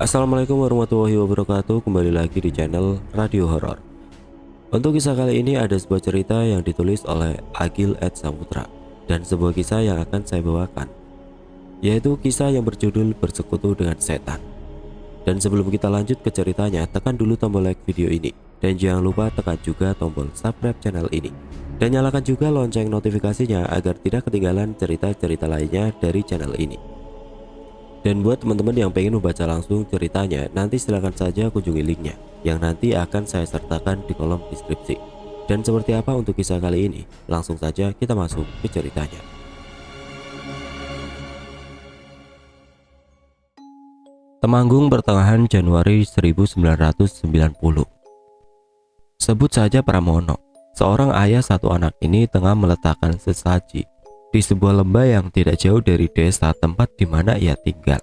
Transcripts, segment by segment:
Assalamualaikum warahmatullahi wabarakatuh. Kembali lagi di channel Radio Horor. Untuk kisah kali ini ada sebuah cerita yang ditulis oleh Agil Ed Saputra dan sebuah kisah yang akan saya bawakan, yaitu kisah yang berjudul Bersekutu dengan Setan. Dan sebelum kita lanjut ke ceritanya, tekan dulu tombol like video ini dan jangan lupa tekan juga tombol subscribe channel ini dan nyalakan juga lonceng notifikasinya agar tidak ketinggalan cerita-cerita lainnya dari channel ini. Dan buat teman-teman yang pengen membaca langsung ceritanya, nanti silahkan saja kunjungi linknya yang nanti akan saya sertakan di kolom deskripsi. Dan seperti apa untuk kisah kali ini? Langsung saja kita masuk ke ceritanya. Temanggung pertengahan Januari 1990. Sebut saja Pramono, seorang ayah satu anak ini tengah meletakkan sesaji di sebuah lembah yang tidak jauh dari desa tempat di mana ia tinggal.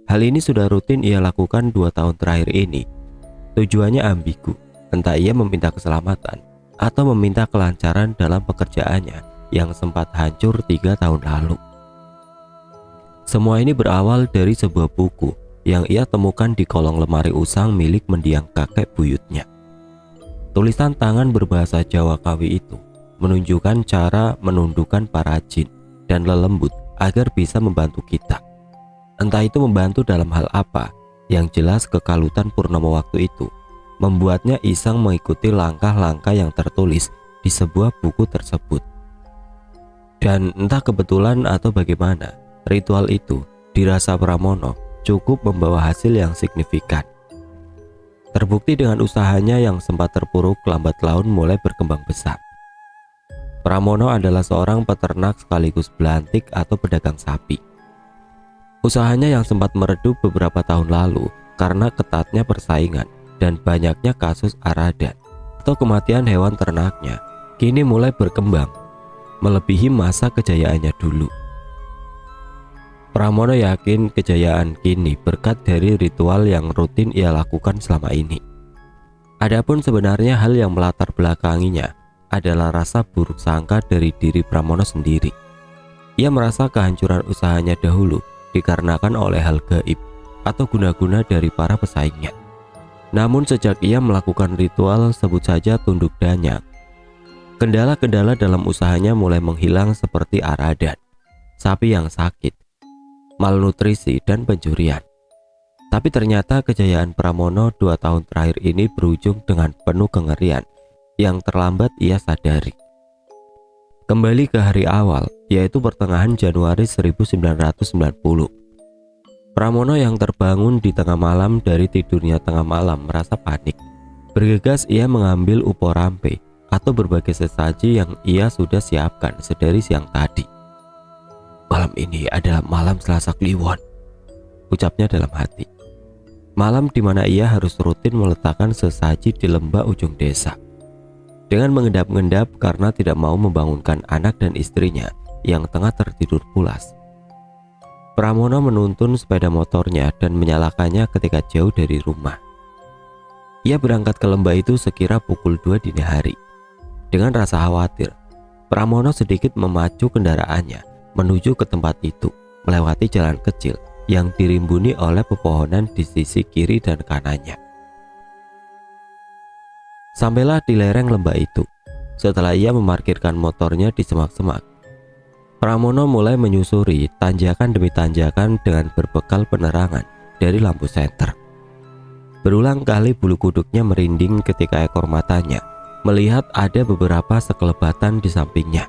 Hal ini sudah rutin ia lakukan 2 tahun terakhir ini. Tujuannya ambigu, entah ia meminta keselamatan atau meminta kelancaran dalam pekerjaannya yang sempat hancur 3 tahun lalu. Semua ini berawal dari sebuah buku yang ia temukan di kolong lemari usang milik mendiang kakek buyutnya. Tulisan tangan berbahasa Jawa Kawi itu menunjukkan cara menundukkan para jin dan lelembut agar bisa membantu kita. Entah itu membantu dalam hal apa, yang jelas kekalutan Purnomo waktu itu membuatnya iseng mengikuti langkah-langkah yang tertulis di sebuah buku tersebut. Dan entah kebetulan atau bagaimana, ritual itu dirasa Pramono cukup membawa hasil yang signifikan. Terbukti dengan usahanya yang sempat terpuruk lambat laun mulai berkembang besar. Pramono adalah seorang peternak sekaligus belantik atau pedagang sapi. Usahanya yang sempat meredup beberapa tahun lalu karena ketatnya persaingan dan banyaknya kasus aradan atau kematian hewan ternaknya, kini mulai berkembang, melebihi masa kejayaannya dulu. Pramono yakin kejayaan kini berkat dari ritual yang rutin ia lakukan selama ini. Adapun sebenarnya hal yang melatar belakanginya adalah rasa buruk sangka dari diri Pramono sendiri. Ia merasa kehancuran usahanya dahulu dikarenakan oleh hal gaib atau guna-guna dari para pesaingnya. Namun sejak ia melakukan ritual sebut saja tunduk danyak, kendala-kendala dalam usahanya mulai menghilang seperti aradan, sapi yang sakit, malnutrisi, dan pencurian. Tapi ternyata kejayaan Pramono 2 tahun terakhir ini berujung dengan penuh kengerian yang terlambat ia sadari. Kembali ke hari awal, yaitu pertengahan Januari 1990. Pramono yang terbangun di tengah malam dari tidurnya tengah malam merasa panik. Bergegas ia mengambil uporampe atau berbagai sesaji yang ia sudah siapkan sedari siang tadi. Malam ini adalah malam Selasa Kliwon, ucapnya dalam hati. Malam di mana ia harus rutin meletakkan sesaji di lembah ujung desa. Dengan mengendap-endap karena tidak mau membangunkan anak dan istrinya yang tengah tertidur pulas, Pramono menuntun sepeda motornya dan menyalakannya ketika jauh dari rumah. Ia berangkat ke lembah itu sekira pukul 2 dini hari. Dengan rasa khawatir, Pramono sedikit memacu kendaraannya menuju ke tempat itu, melewati jalan kecil yang dirimbuni oleh pepohonan di sisi kiri dan kanannya. Sampailah di lereng lembah itu. Setelah ia memarkirkan motornya di semak-semak, Pramono mulai menyusuri tanjakan demi tanjakan dengan berbekal penerangan dari lampu senter. Berulang kali bulu kuduknya merinding ketika ekor matanya melihat ada beberapa sekelebatan di sampingnya.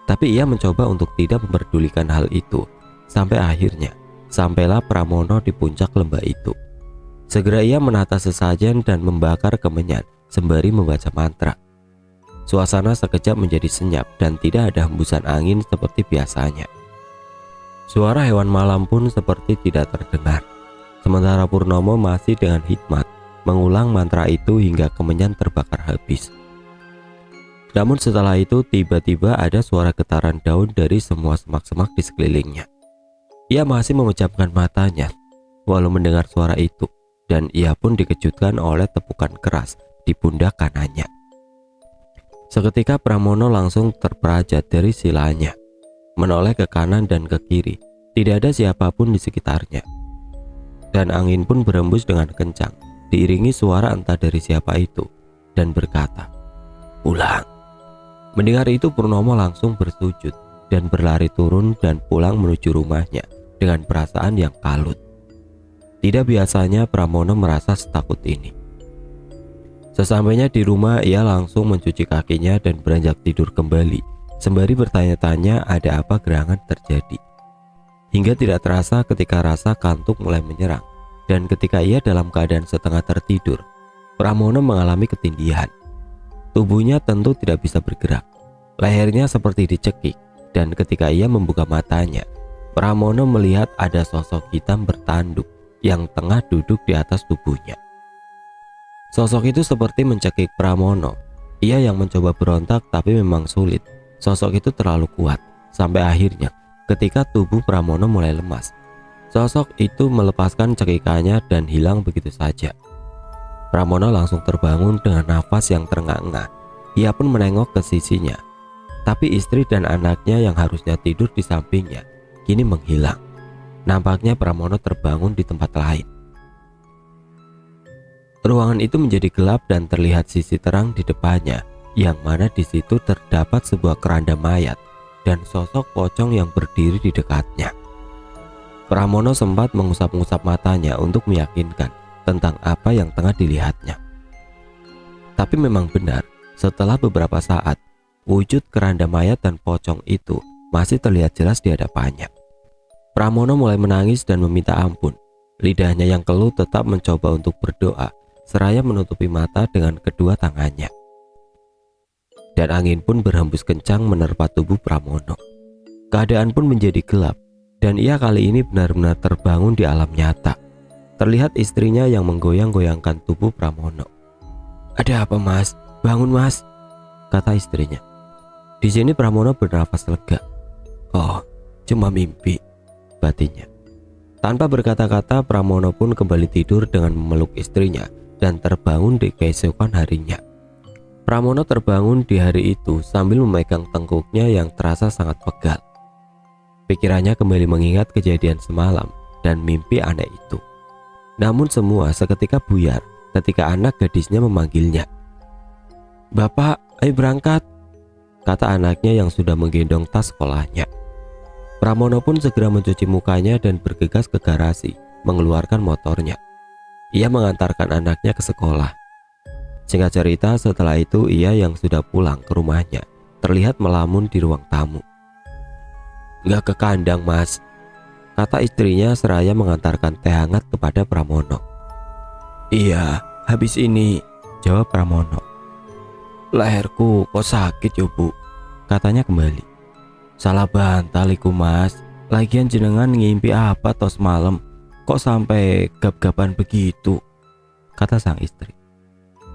Tapi ia mencoba untuk tidak memperdulikan hal itu sampai akhirnya sampailah Pramono di puncak lembah itu. Segera ia menata sesajen dan membakar kemenyan sembari membaca mantra. Suasana sekejap menjadi senyap dan tidak ada hembusan angin seperti biasanya. Suara hewan malam pun seperti tidak terdengar. Sementara Purnomo masih dengan hikmat mengulang mantra itu hingga kemenyan terbakar habis. Namun setelah itu tiba-tiba ada suara getaran daun dari semua semak-semak di sekelilingnya. Ia masih memejamkan matanya walau mendengar suara itu, dan ia pun dikejutkan oleh tepukan keras di pundak kanannya. Seketika Pramono langsung terperajat dari silanya, menoleh ke kanan dan ke kiri. Tidak ada siapapun di sekitarnya. dan angin pun berembus dengan kencang, diiringi suara entah dari siapa itu, dan berkata, "Pulang." Mendengar itu Purnomo langsung bersujud dan berlari turun dan pulang menuju rumahnya dengan perasaan yang kalut. Tidak biasanya Pramono merasa setakut ini. Sesampainya di rumah, ia langsung mencuci kakinya dan beranjak tidur kembali, sembari bertanya-tanya ada apa gerangan terjadi. Hingga tidak terasa ketika rasa kantuk mulai menyerang, dan ketika ia dalam keadaan setengah tertidur, Pramono mengalami ketindihan. Tubuhnya tentu tidak bisa bergerak, lehernya seperti dicekik, dan ketika ia membuka matanya, Pramono melihat ada sosok hitam bertanduk yang tengah duduk di atas tubuhnya. Sosok itu seperti mencekik Pramono. Ia yang mencoba berontak tapi memang sulit. Sosok itu terlalu kuat, sampai akhirnya ketika tubuh Pramono mulai lemas, sosok itu melepaskan cekikannya dan hilang begitu saja. Pramono langsung terbangun dengan nafas yang terengah-engah. Ia pun menengok ke sisinya, tapi istri dan anaknya yang harusnya tidur di sampingnya kini menghilang. Nampaknya Pramono terbangun di tempat lain. Ruangan itu menjadi gelap dan terlihat sisi terang di depannya, yang mana di situ terdapat sebuah keranda mayat dan sosok pocong yang berdiri di dekatnya. Pramono sempat mengusap-ngusap matanya untuk meyakinkan tentang apa yang tengah dilihatnya. Tapi memang benar, setelah beberapa saat, wujud keranda mayat dan pocong itu masih terlihat jelas di hadapannya. Pramono mulai menangis dan meminta ampun. Lidahnya yang keluh tetap mencoba untuk berdoa, seraya menutupi mata dengan kedua tangannya. Dan angin pun berhembus kencang menerpa tubuh Pramono. Keadaan pun menjadi gelap, dan ia kali ini benar-benar terbangun di alam nyata. Terlihat istrinya yang menggoyang-goyangkan tubuh Pramono. "Ada apa, Mas? Bangun, Mas," kata istrinya. Di sini Pramono bernafas lega. "Oh, cuma mimpi," batinnya. Tanpa berkata-kata, Pramono pun kembali tidur dengan memeluk istrinya dan terbangun di keesokan harinya. Pramono terbangun di hari itu sambil memegang tengkuknya yang terasa sangat pegal. Pikirannya kembali mengingat kejadian semalam dan mimpi aneh itu. Namun semua seketika buyar ketika anak gadisnya memanggilnya. "Bapak, ayo berangkat," kata anaknya yang sudah menggendong tas sekolahnya. Pramono pun segera mencuci mukanya dan bergegas ke garasi, mengeluarkan motornya. Ia mengantarkan anaknya ke sekolah. Singkat cerita, setelah itu ia yang sudah pulang ke rumahnya terlihat melamun di ruang tamu. "Nggak ke kandang, Mas," kata istrinya seraya mengantarkan teh hangat kepada Pramono. "Iya, habis ini," jawab Pramono. "Leherku kok sakit yo, Bu," katanya kembali. "Salah bantal iku, Mas. Lagian jenengan ngimpi apa tos malam? Kok sampai gap-gapan begitu?" kata sang istri.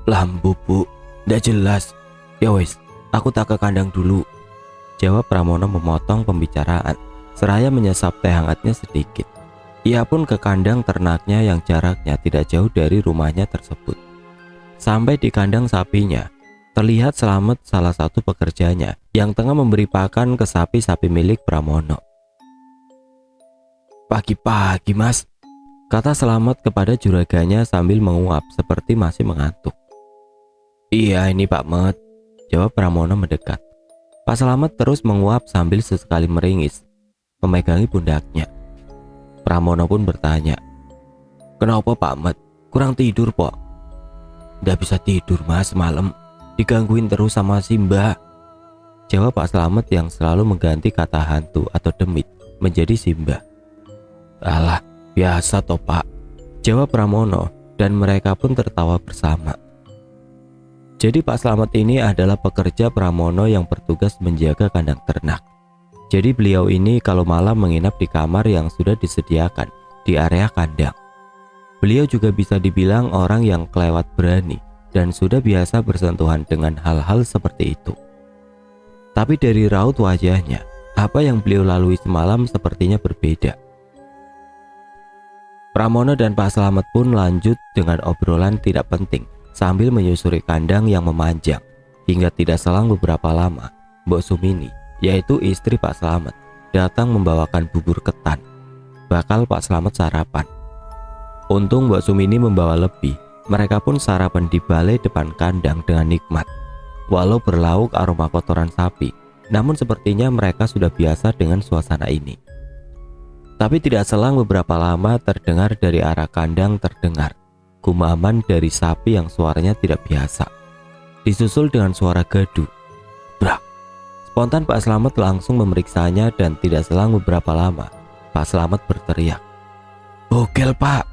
"Lambu, Bu, ndak jelas. Ya wes, aku tak ke kandang dulu," jawab Pramono memotong pembicaraan, seraya menyesap teh hangatnya sedikit. Ia pun ke kandang ternaknya yang jaraknya tidak jauh dari rumahnya tersebut. Sampai di kandang sapinya, terlihat Slamet salah satu pekerjanya yang tengah memberi pakan ke sapi-sapi milik Pramono. "Pagi-pagi, Mas," kata Slamet kepada juraganya sambil menguap seperti masih mengantuk. "Iya ini Pak Met," jawab Pramono mendekat. Pak Slamet terus menguap sambil sesekali meringis, memegangi pundaknya. Pramono pun bertanya, "Kenapa Pak Met? Kurang tidur, Pok?" "Nggak bisa tidur, Mas, malam. Digangguin terus sama Simba," jawab Pak Slamet yang selalu mengganti kata hantu atau demit menjadi Simba. "Alah, biasa toh Pak," jawab Pramono, dan mereka pun tertawa bersama. Jadi Pak Slamet ini adalah pekerja Pramono yang bertugas menjaga kandang ternak. Jadi beliau ini kalau malam menginap di kamar yang sudah disediakan di area kandang. Beliau juga bisa dibilang orang yang kelewat berani dan sudah biasa bersentuhan dengan hal-hal seperti itu. Tapi dari raut wajahnya, apa yang beliau lalui semalam sepertinya berbeda. Pramono dan Pak Slamet pun lanjut dengan obrolan tidak penting sambil menyusuri kandang yang memanjang. Hingga tidak selang beberapa lama, Mbok Sumini, yaitu istri Pak Slamet, datang membawakan bubur ketan, bakal Pak Slamet sarapan. Untung Mbak Sumini membawa lebih. Mereka pun sarapan di balai depan kandang dengan nikmat. Walau berlauk aroma kotoran sapi, namun sepertinya mereka sudah biasa dengan suasana ini. Tapi tidak selang beberapa lama terdengar dari arah kandang gumaman dari sapi yang suaranya tidak biasa. Disusul dengan suara gaduh. Brak. Spontan Pak Slamet langsung memeriksanya dan tidak selang beberapa lama, Pak Slamet berteriak, "Bogel, Pak!"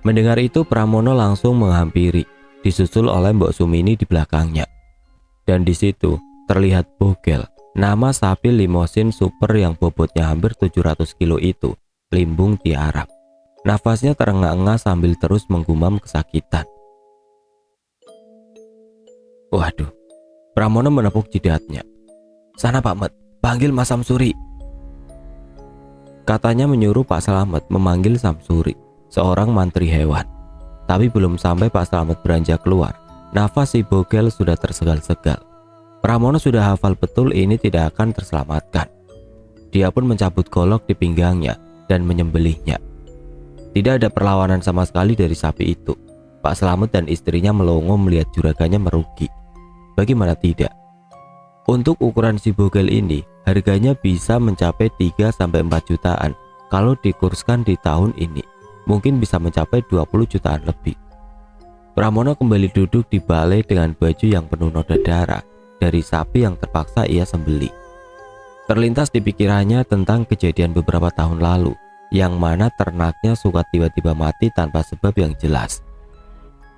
Mendengar itu Pramono langsung menghampiri, disusul oleh Mbok Sumini di belakangnya. Dan di situ terlihat Bogel, nama sapi limosin super yang bobotnya hampir 700 kilo itu, limbung tiarap. Nafasnya terengah-engah sambil terus menggumam kesakitan. Waduh, Pramono menepuk jidatnya. "Sana Pak Met, panggil Mas Samsuri." Katanya menyuruh Pak Slamet memanggil Samsuri, seorang mantri hewan. Tapi belum sampai Pak Slamet beranjak keluar, nafas si Bogel sudah tersegal-segal. Pramono sudah hafal betul ini tidak akan terselamatkan. Dia pun mencabut golok di pinggangnya dan menyembelihnya. Tidak ada perlawanan sama sekali dari sapi itu. Pak Slamet dan istrinya melongo melihat juragannya merugi. Bagaimana tidak? Untuk ukuran si Bogel ini, harganya bisa mencapai 3-4 jutaan. Kalau dikurskan di tahun ini, mungkin bisa mencapai 20 jutaan lebih. Pramono kembali duduk di balai dengan baju yang penuh noda darah dari sapi yang terpaksa ia sembelih. Terlintas di pikirannya tentang kejadian beberapa tahun lalu, yang mana ternaknya suka tiba-tiba mati tanpa sebab yang jelas.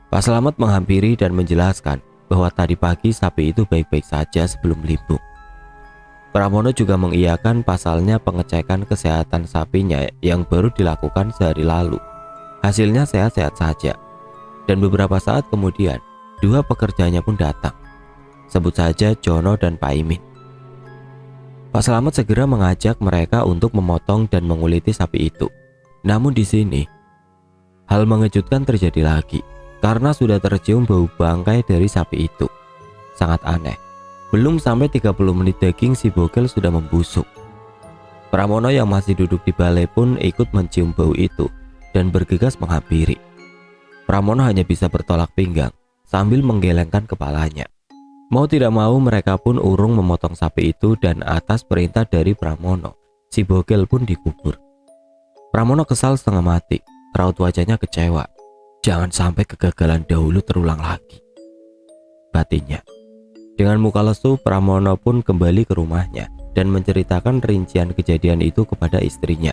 Pak Slamet menghampiri dan menjelaskan bahwa tadi pagi sapi itu baik-baik saja sebelum limbung. Pramono juga mengiyakan pasalnya pengecekan kesehatan sapinya yang baru dilakukan sehari lalu. Hasilnya sehat-sehat saja. Dan beberapa saat kemudian, dua pekerjanya pun datang. Sebut saja Jono dan Pak Imin. Pak Slamet segera mengajak mereka untuk memotong dan menguliti sapi itu. Namun di sini, hal mengejutkan terjadi lagi, karena sudah tercium bau bangkai dari sapi itu. Sangat aneh. Belum sampai 30 menit daging si Bogel sudah membusuk. Pramono yang masih duduk di balai pun ikut mencium bau itu dan bergegas menghampiri. Pramono hanya bisa bertolak pinggang sambil menggelengkan kepalanya. Mau tidak mau mereka pun urung memotong sapi itu dan atas perintah dari Pramono, si Bogel pun dikubur. Pramono kesal setengah mati, raut wajahnya kecewa. Jangan sampai kegagalan dahulu terulang lagi, batinnya. Dengan muka lesu, Pramono pun kembali ke rumahnya dan menceritakan rincian kejadian itu kepada istrinya.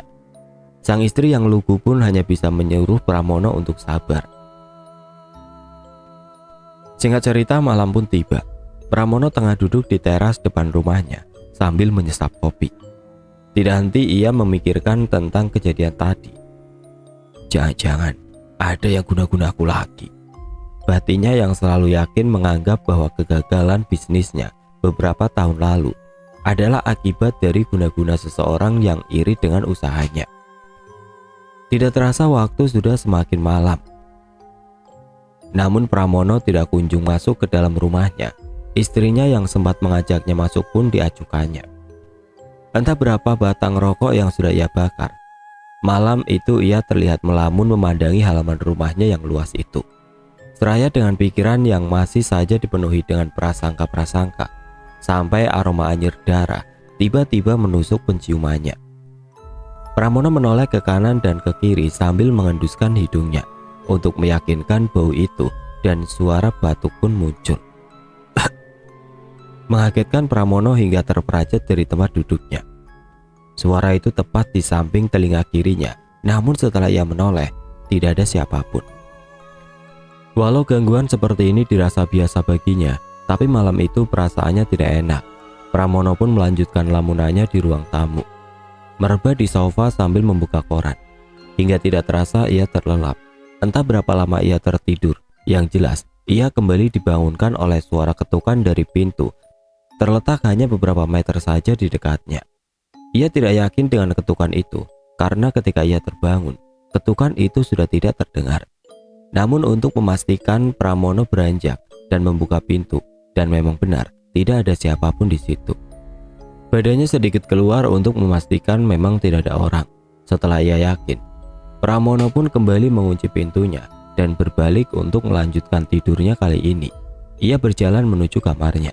Sang istri yang lugu pun hanya bisa menyuruh Pramono untuk sabar. Singkat cerita, malam pun tiba. Pramono tengah duduk di teras depan rumahnya sambil menyesap kopi. Tidak henti ia memikirkan tentang kejadian tadi. Jangan-jangan ada yang guna-guna aku lagi. Batinnya yang selalu yakin menganggap bahwa kegagalan bisnisnya beberapa tahun lalu adalah akibat dari guna-guna seseorang yang iri dengan usahanya. Tidak terasa waktu sudah semakin malam. Namun Pramono tidak kunjung masuk ke dalam rumahnya. Istrinya yang sempat mengajaknya masuk pun diacukannya. Entah berapa batang rokok yang sudah ia bakar. Malam itu ia terlihat melamun memandangi halaman rumahnya yang luas itu. Seraya dengan pikiran yang masih saja dipenuhi dengan prasangka-prasangka, sampai aroma anyir darah tiba-tiba menusuk penciumannya. Pramono menoleh ke kanan dan ke kiri sambil mengenduskan hidungnya untuk meyakinkan bau itu, dan suara batuk pun muncul. Mengagetkan Pramono hingga terperajat dari tempat duduknya. Suara itu tepat di samping telinga kirinya, namun setelah ia menoleh, tidak ada siapapun. Walau gangguan seperti ini dirasa biasa baginya, tapi malam itu perasaannya tidak enak. Pramono pun melanjutkan lamunannya di ruang tamu, merebah di sofa sambil membuka koran. Hingga tidak terasa ia terlelap. Entah berapa lama ia tertidur, yang jelas ia kembali dibangunkan oleh suara ketukan dari pintu. Terletak hanya beberapa meter saja di dekatnya. Ia tidak yakin dengan ketukan itu, karena ketika ia terbangun, ketukan itu sudah tidak terdengar. Namun untuk memastikan, Pramono beranjak dan membuka pintu, dan memang benar, tidak ada siapapun di situ. Badannya sedikit keluar untuk memastikan memang tidak ada orang. Setelah ia yakin, Pramono pun kembali mengunci pintunya dan berbalik untuk melanjutkan tidurnya kali ini. Ia berjalan menuju kamarnya.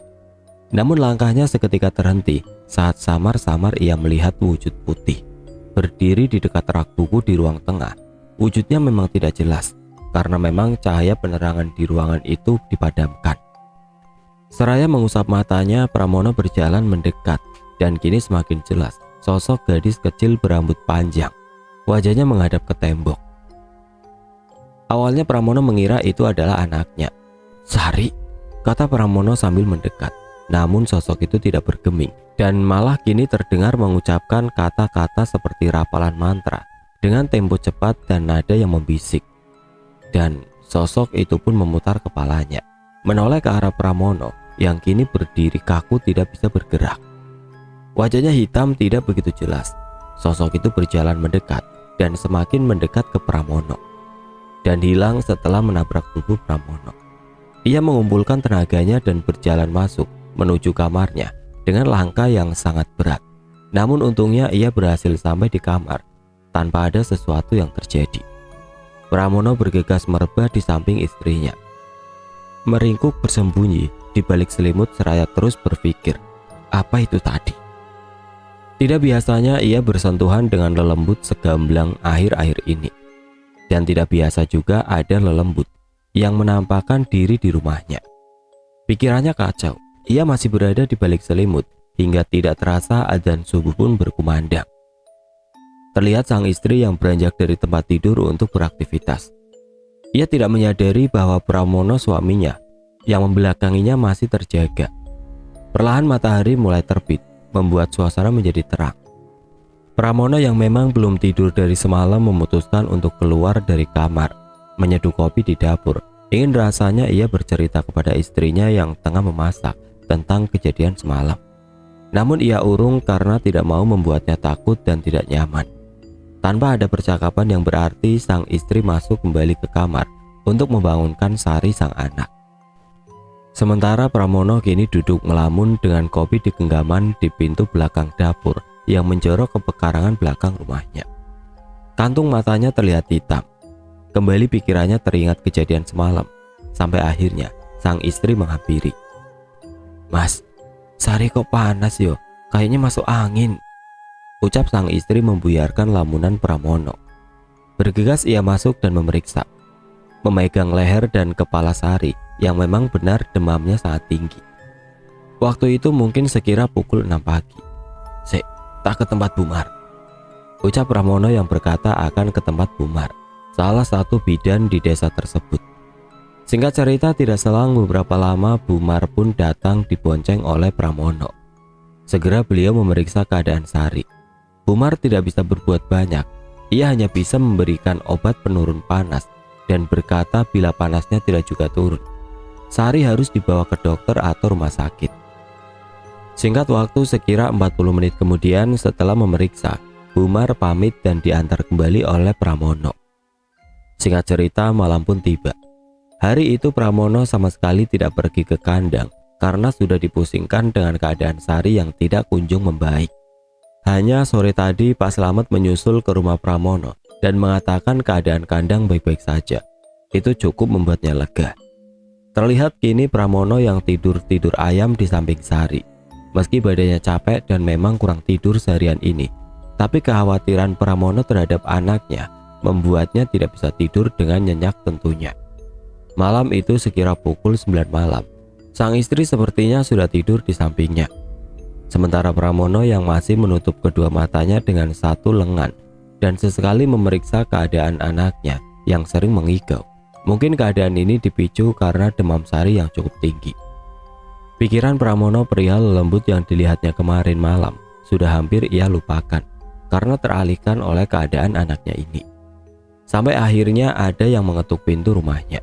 Namun langkahnya seketika terhenti saat samar-samar ia melihat wujud putih berdiri di dekat rak buku di ruang tengah. Wujudnya memang tidak jelas karena memang cahaya penerangan di ruangan itu dipadamkan. Seraya mengusap matanya, Pramono berjalan mendekat dan kini semakin jelas sosok gadis kecil berambut panjang. Wajahnya menghadap ke tembok. Awalnya Pramono mengira itu adalah anaknya. "Sari," kata Pramono sambil mendekat. Namun sosok itu tidak bergeming dan malah kini terdengar mengucapkan kata-kata seperti rapalan mantra dengan tempo cepat dan nada yang membisik. Dan sosok itu pun memutar kepalanya, menoleh ke arah Pramono yang kini berdiri kaku tidak bisa bergerak. Wajahnya hitam tidak begitu jelas. Sosok itu berjalan mendekat dan semakin mendekat ke Pramono dan hilang setelah menabrak tubuh Pramono. Ia mengumpulkan tenaganya dan berjalan masuk menuju kamarnya dengan langkah yang sangat berat. Namun untungnya ia berhasil sampai di kamar tanpa ada sesuatu yang terjadi. Pramono bergegas merebah di samping istrinya, meringkuk bersembunyi di balik selimut seraya terus berpikir, apa itu tadi? Tidak biasanya ia bersentuhan dengan lelembut segamblang akhir-akhir ini. Dan tidak biasa juga ada lelembut yang menampakkan diri di rumahnya. Pikirannya kacau, ia masih berada di balik selimut hingga tidak terasa adzan subuh pun berkumandang. Terlihat sang istri yang beranjak dari tempat tidur untuk beraktivitas. Ia tidak menyadari bahwa Pramono suaminya yang membelakanginya masih terjaga. Perlahan matahari mulai terbit, membuat suasana menjadi terang. Pramono yang memang belum tidur dari semalam memutuskan untuk keluar dari kamar, menyeduh kopi di dapur. Ingin rasanya ia bercerita kepada istrinya yang tengah memasak tentang kejadian semalam. Namun ia urung karena tidak mau membuatnya takut dan tidak nyaman. Tanpa ada percakapan yang berarti, sang istri masuk kembali ke kamar untuk membangunkan Sari sang anak. Sementara Pramono kini duduk melamun dengan kopi di genggaman di pintu belakang dapur yang menjorok ke pekarangan belakang rumahnya. Kantung matanya terlihat hitam. Kembali pikirannya teringat kejadian semalam. Sampai akhirnya sang istri menghampiri. "Mas, Sari kok panas yo? Kayaknya masuk angin," ucap sang istri membuyarkan lamunan Pramono. Bergegas ia masuk dan memeriksa, memegang leher dan kepala Sari yang memang benar demamnya sangat tinggi. Waktu itu mungkin sekira pukul 6 pagi. "Sek, tak ke tempat Bumar," ucap Pramono yang berkata akan ke tempat Bumar, salah satu bidan di desa tersebut. Singkat cerita, tidak selang beberapa lama Bumar pun datang dibonceng oleh Pramono. Segera beliau memeriksa keadaan Sari. Bumar tidak bisa berbuat banyak. Ia hanya bisa memberikan obat penurun panas dan berkata bila panasnya tidak juga turun, Sari harus dibawa ke dokter atau rumah sakit. Singkat waktu sekira 40 menit kemudian setelah memeriksa, Bumar pamit dan diantar kembali oleh Pramono. Singkat cerita, malam pun tiba. Hari itu Pramono sama sekali tidak pergi ke kandang karena sudah dipusingkan dengan keadaan Sari yang tidak kunjung membaik. Hanya sore tadi Pak Slamet menyusul ke rumah Pramono dan mengatakan keadaan kandang baik-baik saja. Itu cukup membuatnya lega. Terlihat kini Pramono yang tidur-tidur ayam di samping Sari. Meski badannya capek dan memang kurang tidur seharian ini, tapi kekhawatiran Pramono terhadap anaknya membuatnya tidak bisa tidur dengan nyenyak tentunya. Malam itu sekira pukul 9 malam, sang istri sepertinya sudah tidur di sampingnya. Sementara Pramono yang masih menutup kedua matanya dengan satu lengan dan sesekali memeriksa keadaan anaknya yang sering mengigau. Mungkin keadaan ini dipicu karena demam Sari yang cukup tinggi. Pikiran Pramono perihal lembut yang dilihatnya kemarin malam sudah hampir ia lupakan karena teralihkan oleh keadaan anaknya ini. Sampai akhirnya ada yang mengetuk pintu rumahnya.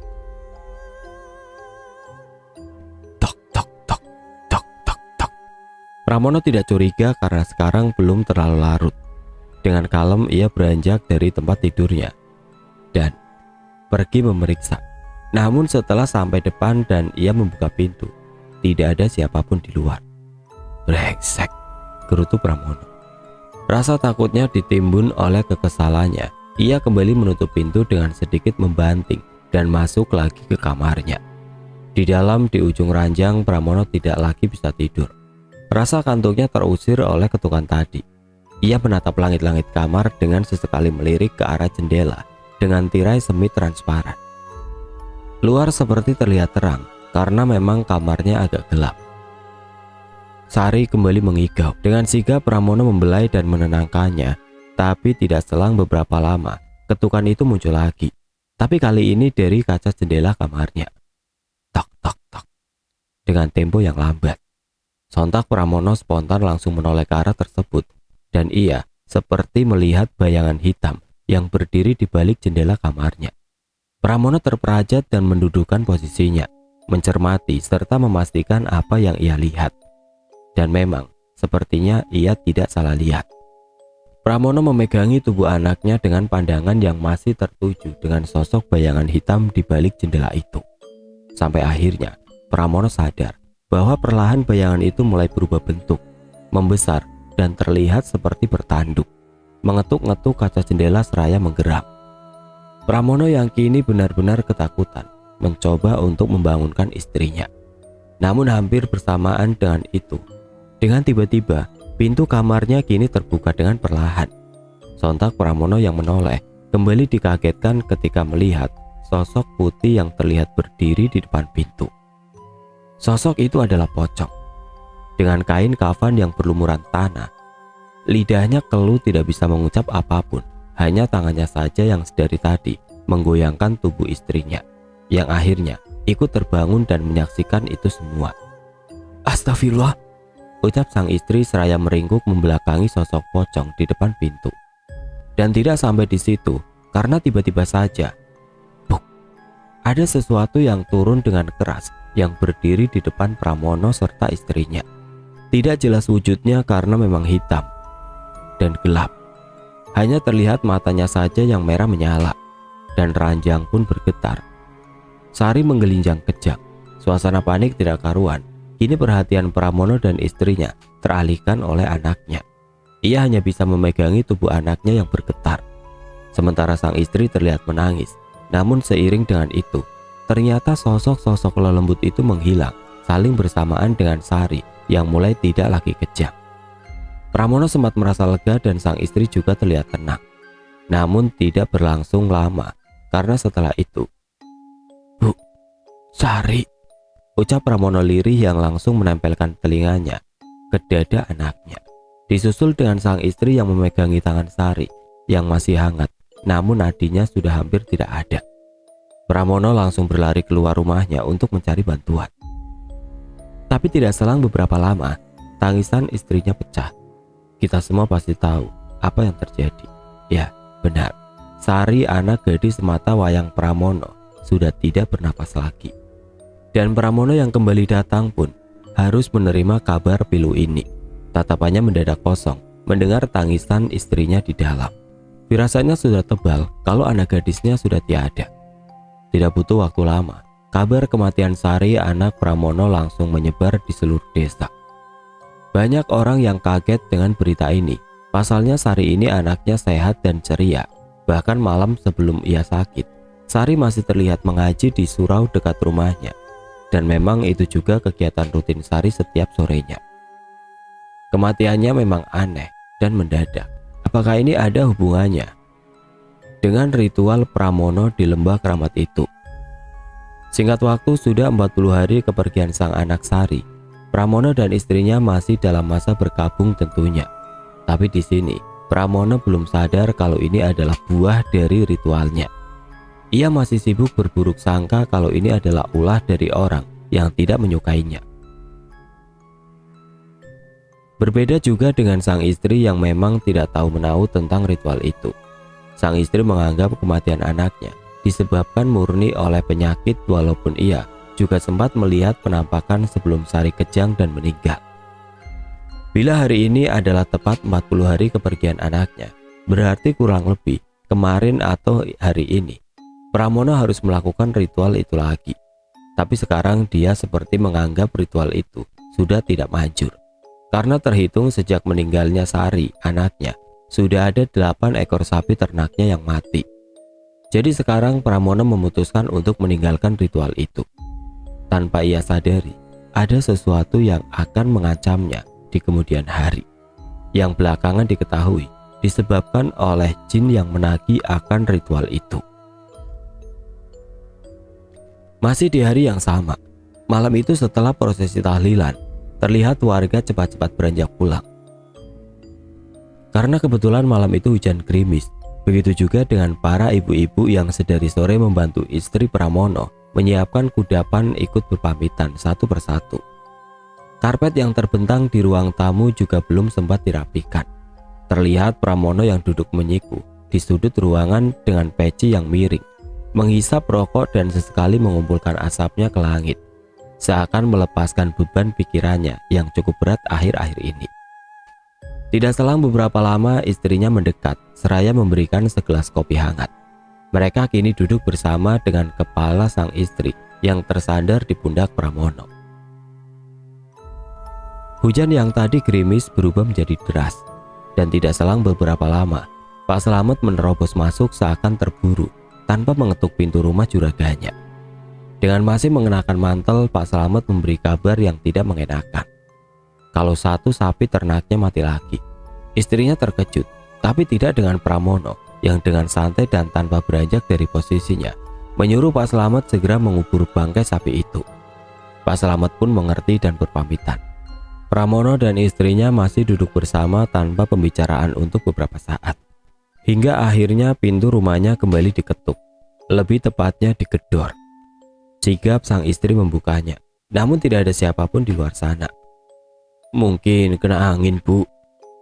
Pramono tidak curiga karena sekarang belum terlalu larut. Dengan kalem ia beranjak dari tempat tidurnya dan pergi memeriksa. Namun setelah sampai depan dan ia membuka pintu, tidak ada siapapun di luar. "Brengsek," gerutu Pramono. Rasa takutnya ditimbun oleh kekesalannya Ia kembali menutup pintu dengan sedikit membanting dan masuk lagi ke kamarnya. Di dalam di ujung ranjang, Pramono tidak lagi bisa tidur. Rasa kantuknya terusir oleh ketukan tadi. Ia menatap langit-langit kamar dengan sesekali melirik ke arah jendela dengan tirai semi transparan. Luar seperti terlihat terang karena memang kamarnya agak gelap. Sari kembali mengigau. Dengan sigap Pramono membelai dan menenangkannya, tapi tidak selang beberapa lama ketukan itu muncul lagi. Tapi kali ini dari kaca jendela kamarnya. Tok tok tok. Dengan tempo yang lambat. Sontak Pramono spontan langsung menoleh ke arah tersebut, dan ia seperti melihat bayangan hitam yang berdiri di balik jendela kamarnya. Pramono terperajat dan mendudukkan posisinya, mencermati serta memastikan apa yang ia lihat. Dan memang, sepertinya ia tidak salah lihat. Pramono memegangi tubuh anaknya dengan pandangan yang masih tertuju dengan sosok bayangan hitam di balik jendela itu. Sampai akhirnya, Pramono sadar bahwa perlahan bayangan itu mulai berubah bentuk, membesar dan terlihat seperti bertanduk, mengetuk-ngetuk kaca jendela seraya menggeram. Pramono yang kini benar-benar ketakutan, mencoba untuk membangunkan istrinya. Namun hampir bersamaan dengan itu, dengan tiba-tiba, pintu kamarnya kini terbuka dengan perlahan. Sontak Pramono yang menoleh kembali dikagetkan ketika melihat sosok putih yang terlihat berdiri di depan pintu. Sosok itu adalah Pocong. Dengan kain kafan yang berlumuran tanah, lidahnya keluh tidak bisa mengucap apapun, hanya tangannya saja yang sedari tadi menggoyangkan tubuh istrinya, yang akhirnya ikut terbangun dan menyaksikan itu semua. Astagfirullah, ucap sang istri seraya meringkuk membelakangi sosok Pocong di depan pintu. Dan tidak sampai di situ, karena tiba-tiba saja, buk, ada sesuatu yang turun dengan keras yang berdiri di depan Pramono serta istrinya. Tidak jelas wujudnya karena memang hitam dan gelap. Hanya terlihat matanya saja yang merah menyala, dan ranjang pun bergetar. Sari menggelinjang kejang. Suasana panik tidak karuan. Kini perhatian Pramono dan istrinya teralihkan oleh anaknya. Ia hanya bisa memegangi tubuh anaknya yang bergetar. Sementara sang istri terlihat menangis. Namun seiring dengan itu, ternyata sosok-sosok lelembut itu menghilang, saling bersamaan dengan Sari yang mulai tidak lagi kejang. Pramono sempat merasa lega dan sang istri juga terlihat tenang. Namun tidak berlangsung lama, karena setelah itu, "Bu, Sari," ucap Pramono lirih yang langsung menempelkan telinganya ke dada anaknya. Disusul dengan sang istri yang memegangi tangan Sari yang masih hangat, namun nadinya sudah hampir tidak ada. Pramono langsung berlari keluar rumahnya untuk mencari bantuan. Tapi tidak selang beberapa lama, tangisan istrinya pecah. Kita semua pasti tahu apa yang terjadi. Ya, benar. Sari, anak gadis mata wayang Pramono, sudah tidak bernapas lagi. Dan Pramono yang kembali datang pun harus menerima kabar pilu ini. Tatapannya mendadak kosong mendengar tangisan istrinya di dalam. Firasatnya sudah tebal kalau anak gadisnya sudah tiada. Tidak butuh waktu lama, kabar kematian Sari, anak Pramono langsung menyebar di seluruh desa. Banyak orang yang kaget dengan berita ini. Pasalnya Sari ini anaknya sehat dan ceria. Bahkan malam sebelum ia sakit, Sari masih terlihat mengaji di surau dekat rumahnya. Dan memang itu juga kegiatan rutin Sari setiap sorenya. Kematiannya memang aneh dan mendadak. Apakah ini ada hubungannya dengan ritual Pramono di lembah keramat itu? Singkat waktu, sudah 40 hari kepergian sang anak Sari. Pramono dan istrinya masih dalam masa berkabung tentunya. Tapi di sini, Pramono belum sadar kalau ini adalah buah dari ritualnya. Ia masih sibuk berburuk sangka kalau ini adalah ulah dari orang yang tidak menyukainya. Berbeda juga dengan sang istri yang memang tidak tahu menahu tentang ritual itu. Sang istri menganggap kematian anaknya disebabkan murni oleh penyakit, walaupun ia juga sempat melihat penampakan sebelum Sari kejang dan meninggal. Bila hari ini adalah tepat 40 hari kepergian anaknya, berarti kurang lebih kemarin atau hari ini Pramono harus melakukan ritual itu lagi. Tapi sekarang dia seperti menganggap ritual itu sudah tidak manjur. Karena terhitung sejak meninggalnya Sari, anaknya, sudah ada 8 ekor sapi ternaknya yang mati. Jadi sekarang Pramono memutuskan untuk meninggalkan ritual itu. Tanpa ia sadari, ada sesuatu yang akan mengancamnya di kemudian hari, yang belakangan diketahui disebabkan oleh jin yang menagih akan ritual itu. Masih di hari yang sama, malam itu setelah prosesi tahlilan, terlihat warga cepat-cepat beranjak pulang. Karena kebetulan malam itu hujan gerimis, begitu juga dengan para ibu-ibu yang sedari sore membantu istri Pramono menyiapkan kudapan ikut berpamitan satu persatu. Karpet yang terbentang di ruang tamu juga belum sempat dirapikan. Terlihat Pramono yang duduk menyiku di sudut ruangan dengan peci yang miring, menghisap rokok dan sesekali mengumpulkan asapnya ke langit, seakan melepaskan beban pikirannya yang cukup berat akhir-akhir ini. Tidak selang beberapa lama istrinya mendekat seraya memberikan segelas kopi hangat. Mereka kini duduk bersama dengan kepala sang istri yang tersandar di pundak Pramono. Hujan yang tadi gerimis berubah menjadi deras, dan tidak selang beberapa lama Pak Slamet menerobos masuk seakan terburu tanpa mengetuk pintu rumah juraganya. Dengan masih mengenakan mantel, Pak Slamet memberi kabar yang tidak mengenakan. Kalau satu sapi ternaknya mati lagi. Istrinya terkejut, tapi tidak dengan Pramono yang dengan santai dan tanpa beranjak dari posisinya menyuruh Pak Slamet segera mengubur bangkai sapi itu. Pak Slamet pun mengerti dan berpamitan. Pramono dan istrinya masih duduk bersama tanpa pembicaraan untuk beberapa saat, hingga akhirnya pintu rumahnya kembali diketuk, lebih tepatnya digedor. Sigap sang istri membukanya, namun tidak ada siapapun di luar sana. "Mungkin kena angin, Bu,"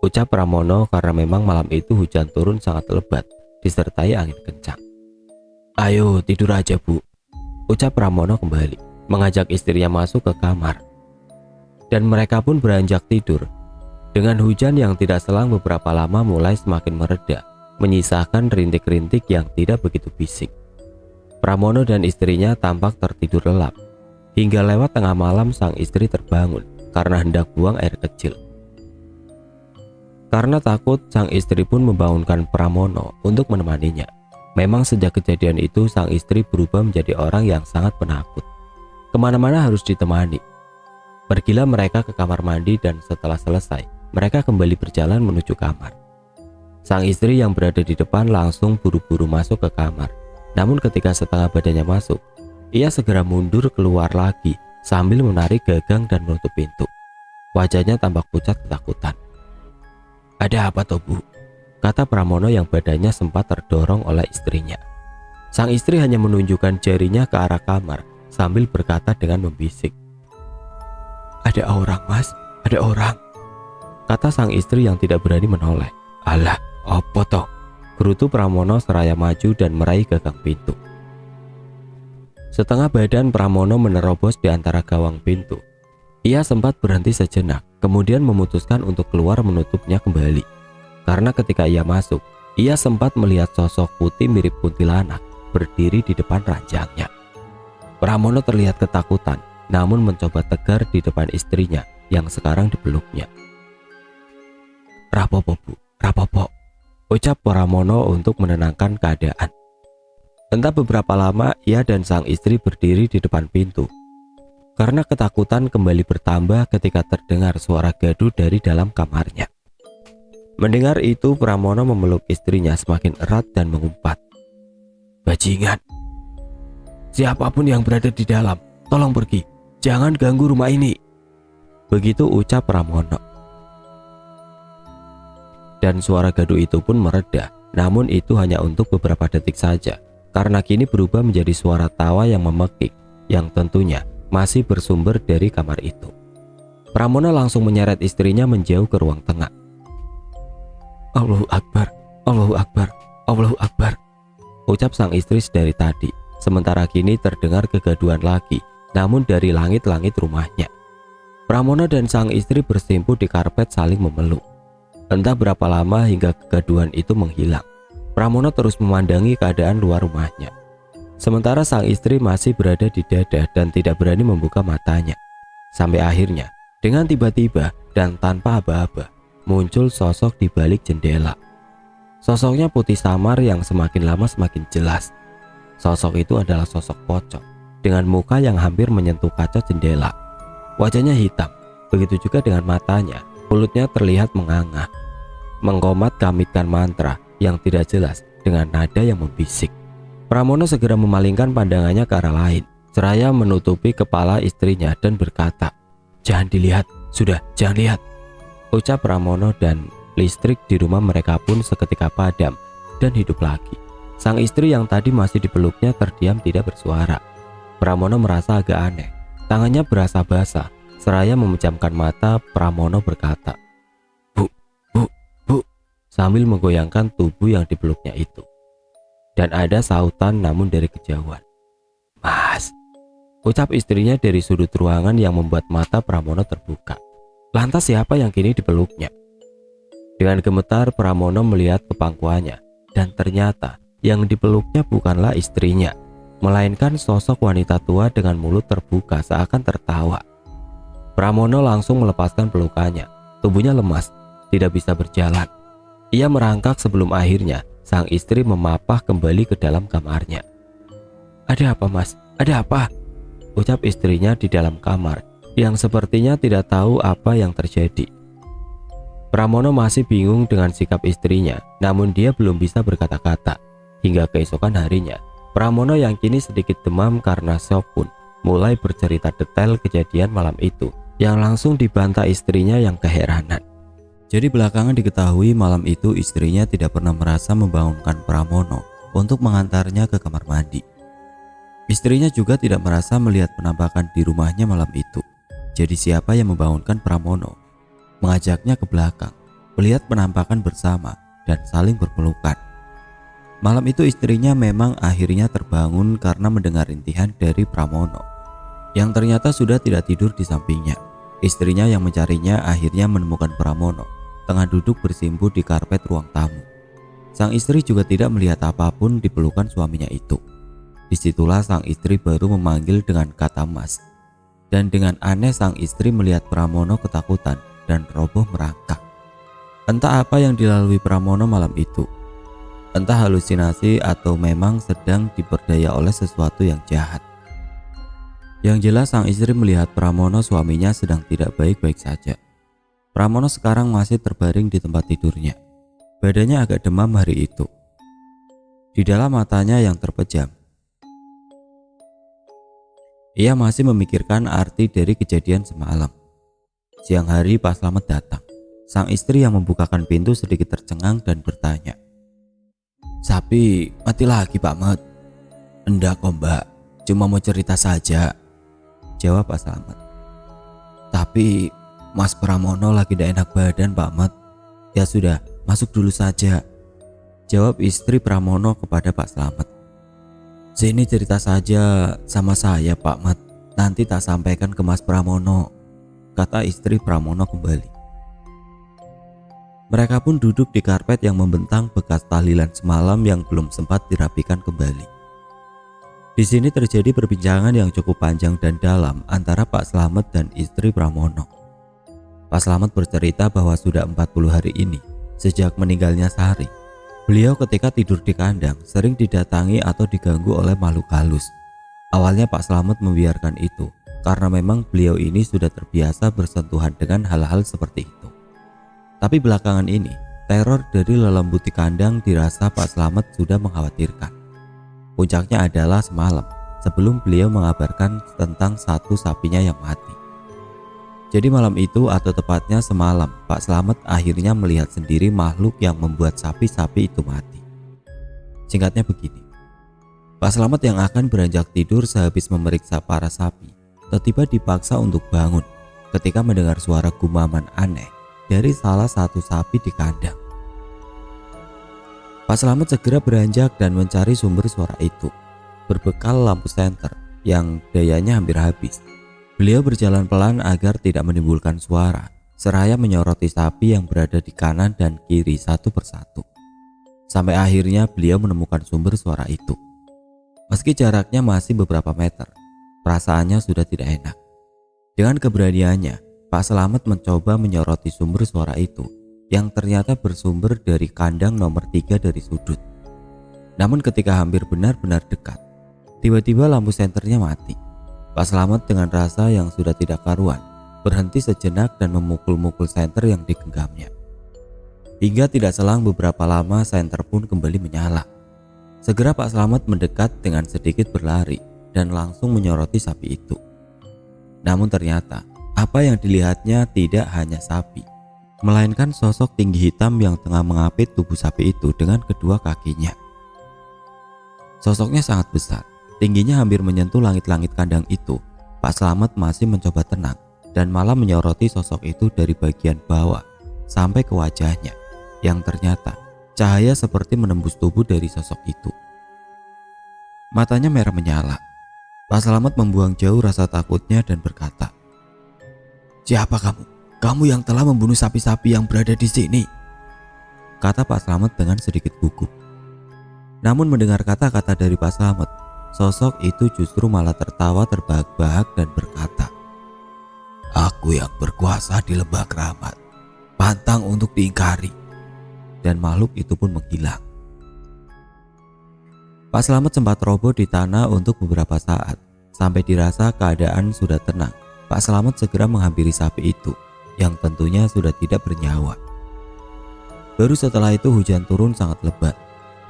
ucap Pramono karena memang malam itu hujan turun sangat lebat disertai angin kencang. "Ayo tidur aja, Bu," ucap Pramono kembali, mengajak istrinya masuk ke kamar. Dan mereka pun beranjak tidur. Dengan hujan yang tidak selang beberapa lama mulai semakin mereda, menyisakan rintik-rintik yang tidak begitu bising. Pramono dan istrinya tampak tertidur lelap. Hingga lewat tengah malam sang istri terbangun karena hendak buang air kecil. Karena takut, sang istri pun membangunkan Pramono untuk menemaninya. Memang sejak kejadian itu sang istri berubah menjadi orang yang sangat penakut. Kemana-mana harus ditemani. Pergilah mereka ke kamar mandi dan setelah selesai, mereka kembali berjalan menuju kamar. Sang istri yang berada di depan langsung buru-buru masuk ke kamar. Namun ketika setengah badannya masuk, ia segera mundur keluar lagi sambil menarik gagang dan menutup pintu. Wajahnya tampak pucat ketakutan. "Ada apa toh, Bu?" kata Pramono yang badannya sempat terdorong oleh istrinya. Sang istri hanya menunjukkan jarinya ke arah kamar sambil berkata dengan membisik. "Ada orang, Mas, ada orang," kata sang istri yang tidak berani menoleh. "Alah, opo toh?" gerutu Pramono seraya maju dan meraih gagang pintu. Setengah badan Pramono menerobos di antara gawang pintu. Ia sempat berhenti sejenak, kemudian memutuskan untuk keluar menutupnya kembali. Karena ketika ia masuk, ia sempat melihat sosok putih mirip kuntilanak berdiri di depan ranjangnya. Pramono terlihat ketakutan, namun mencoba tegar di depan istrinya yang sekarang dipeluknya. "Rapopo, Bu, rapopo," ucap Pramono untuk menenangkan keadaan. Entah beberapa lama ia dan sang istri berdiri di depan pintu. Karena ketakutan kembali bertambah ketika terdengar suara gaduh dari dalam kamarnya. Mendengar itu, Pramono memeluk istrinya semakin erat dan mengumpat. "Bajingan, siapapun yang berada di dalam, tolong pergi. Jangan ganggu rumah ini." Begitu ucap Pramono. Dan suara gaduh itu pun mereda, namun itu hanya untuk beberapa detik saja, karena kini berubah menjadi suara tawa yang memekik, yang tentunya masih bersumber dari kamar itu. Pramono langsung menyeret istrinya menjauh ke ruang tengah. "Allahu Akbar, Allahu Akbar, Allahu Akbar," ucap sang istri dari tadi, sementara kini terdengar kegaduhan lagi, namun dari langit-langit rumahnya. Pramono dan sang istri bersimpuh di karpet saling memeluk. Entah berapa lama hingga kegaduhan itu menghilang. Pramono terus memandangi keadaan luar rumahnya. Sementara sang istri masih berada di dada dan tidak berani membuka matanya. Sampai akhirnya, dengan tiba-tiba dan tanpa aba-aba, muncul sosok di balik jendela. Sosoknya putih samar yang semakin lama semakin jelas. Sosok itu adalah sosok pocong dengan muka yang hampir menyentuh kaca jendela. Wajahnya hitam, begitu juga dengan matanya. Mulutnya terlihat menganga, mengkomat-kamitkan mantra yang tidak jelas dengan nada yang membisik. Pramono segera memalingkan pandangannya ke arah lain, seraya menutupi kepala istrinya dan berkata, "Jangan dilihat, sudah, jangan lihat," ucap Pramono, dan listrik di rumah mereka pun seketika padam dan hidup lagi. Sang istri yang tadi masih dipeluknya terdiam tidak bersuara. Pramono merasa agak aneh. Tangannya berasa basah. Seraya memejamkan mata, Pramono berkata, Bu, Bu," sambil menggoyangkan tubuh yang dipeluknya itu. Dan ada sautan namun dari kejauhan. "Mas," ucap istrinya dari sudut ruangan yang membuat mata Pramono terbuka. Lantas siapa yang kini dipeluknya? Dengan gemetar Pramono melihat ke pangkuannya, dan ternyata yang dipeluknya bukanlah istrinya, melainkan sosok wanita tua dengan mulut terbuka seakan tertawa. Pramono langsung melepaskan pelukannya. Tubuhnya lemas, tidak bisa berjalan. Ia merangkak sebelum akhirnya sang istri memapah kembali ke dalam kamarnya. "Ada apa, Mas? Ada apa?" ucap istrinya di dalam kamar yang sepertinya tidak tahu apa yang terjadi. Pramono masih bingung dengan sikap istrinya, namun dia belum bisa berkata-kata. Hingga keesokan harinya, Pramono yang kini sedikit demam karena shock pun mulai bercerita detail kejadian malam itu, yang langsung dibantah istrinya yang keheranan. Jadi belakangan diketahui malam itu istrinya tidak pernah merasa membangunkan Pramono untuk mengantarnya ke kamar mandi. Istrinya juga tidak merasa melihat penampakan di rumahnya malam itu. Jadi siapa yang membangunkan Pramono, mengajaknya ke belakang, melihat penampakan bersama dan saling berpelukan. Malam itu istrinya memang akhirnya terbangun karena mendengar rintihan dari Pramono, yang ternyata sudah tidak tidur di sampingnya. Istrinya yang mencarinya akhirnya menemukan Pramono tengah duduk bersimpuh di karpet ruang tamu. Sang istri juga tidak melihat apapun di pelukan suaminya itu. Disitulah sang istri baru memanggil dengan kata "Mas." Dan dengan aneh sang istri melihat Pramono ketakutan dan roboh merangkak. Entah apa yang dilalui Pramono malam itu. Entah halusinasi atau memang sedang diperdaya oleh sesuatu yang jahat. Yang jelas sang istri melihat Pramono suaminya sedang tidak baik-baik saja. Pramono sekarang masih terbaring di tempat tidurnya. Badannya agak demam hari itu. Di dalam matanya yang terpejam, ia masih memikirkan arti dari kejadian semalam. Siang hari Pak Slamet datang. Sang istri yang membukakan pintu sedikit tercengang dan bertanya, "Sapi mati lagi Pak Met?" "Enggak kok Mbak, cuma mau cerita saja," jawab Pak Slamet. "Tapi Mas Pramono lagi tidak enak badan Pak Met." "Ya sudah, masuk dulu saja," jawab istri Pramono kepada Pak Slamet. "Sini cerita saja sama saya Pak Met, nanti tak sampaikan ke Mas Pramono," kata istri Pramono kembali. Mereka pun duduk di karpet yang membentang bekas tahlilan semalam yang belum sempat dirapikan kembali. Di sini terjadi perbincangan yang cukup panjang dan dalam antara Pak Slamet dan istri Pramono. Pak Slamet bercerita bahwa sudah 40 hari ini, sejak meninggalnya Sari, beliau ketika tidur di kandang sering didatangi atau diganggu oleh makhluk halus. Awalnya Pak Slamet membiarkan itu, karena memang beliau ini sudah terbiasa bersentuhan dengan hal-hal seperti itu. Tapi belakangan ini, teror dari lelembuti kandang dirasa Pak Slamet sudah mengkhawatirkan. Puncaknya adalah semalam, sebelum beliau mengabarkan tentang satu sapinya yang mati. Jadi malam itu atau tepatnya semalam, Pak Slamet akhirnya melihat sendiri makhluk yang membuat sapi-sapi itu mati. Singkatnya begini, Pak Slamet yang akan beranjak tidur sehabis memeriksa para sapi, tiba-tiba dipaksa untuk bangun ketika mendengar suara gumaman aneh dari salah satu sapi di kandang. Pak Slamet segera beranjak dan mencari sumber suara itu. Berbekal lampu senter yang dayanya hampir habis, beliau berjalan pelan agar tidak menimbulkan suara, seraya menyoroti sapi yang berada di kanan dan kiri satu persatu. Sampai akhirnya beliau menemukan sumber suara itu. Meski jaraknya masih beberapa meter, perasaannya sudah tidak enak. Dengan keberaniannya, Pak Slamet mencoba menyoroti sumber suara itu yang ternyata bersumber dari kandang nomor 3 dari sudut. Namun ketika hampir benar-benar dekat, tiba-tiba lampu senternya mati. Pak Slamet dengan rasa yang sudah tidak karuan berhenti sejenak dan memukul-mukul senter yang digenggamnya. Hingga tidak selang beberapa lama senter pun kembali menyala. Segera Pak Slamet mendekat dengan sedikit berlari dan langsung menyoroti sapi itu. Namun ternyata apa yang dilihatnya tidak hanya sapi, melainkan sosok tinggi hitam yang tengah mengapit tubuh sapi itu dengan kedua kakinya. Sosoknya sangat besar, tingginya hampir menyentuh langit-langit kandang itu. Pak Slamet masih mencoba tenang dan malah menyoroti sosok itu dari bagian bawah sampai ke wajahnya, yang ternyata cahaya seperti menembus tubuh dari sosok itu. Matanya merah menyala. Pak Slamet membuang jauh rasa takutnya dan berkata, "Siapa kamu? Kamu yang telah membunuh sapi-sapi yang berada di sini," kata Pak Slamet dengan sedikit gugup. Namun mendengar kata-kata dari Pak Slamet, sosok itu justru malah tertawa terbahak-bahak dan berkata, "Aku yang berkuasa di lembah keramat, pantang untuk diingkari." Dan makhluk itu pun menghilang. Pak Slamet sempat roboh di tanah untuk beberapa saat. Sampai dirasa keadaan sudah tenang, Pak Slamet segera menghampiri sapi itu yang tentunya sudah tidak bernyawa. Baru setelah itu hujan turun sangat lebat.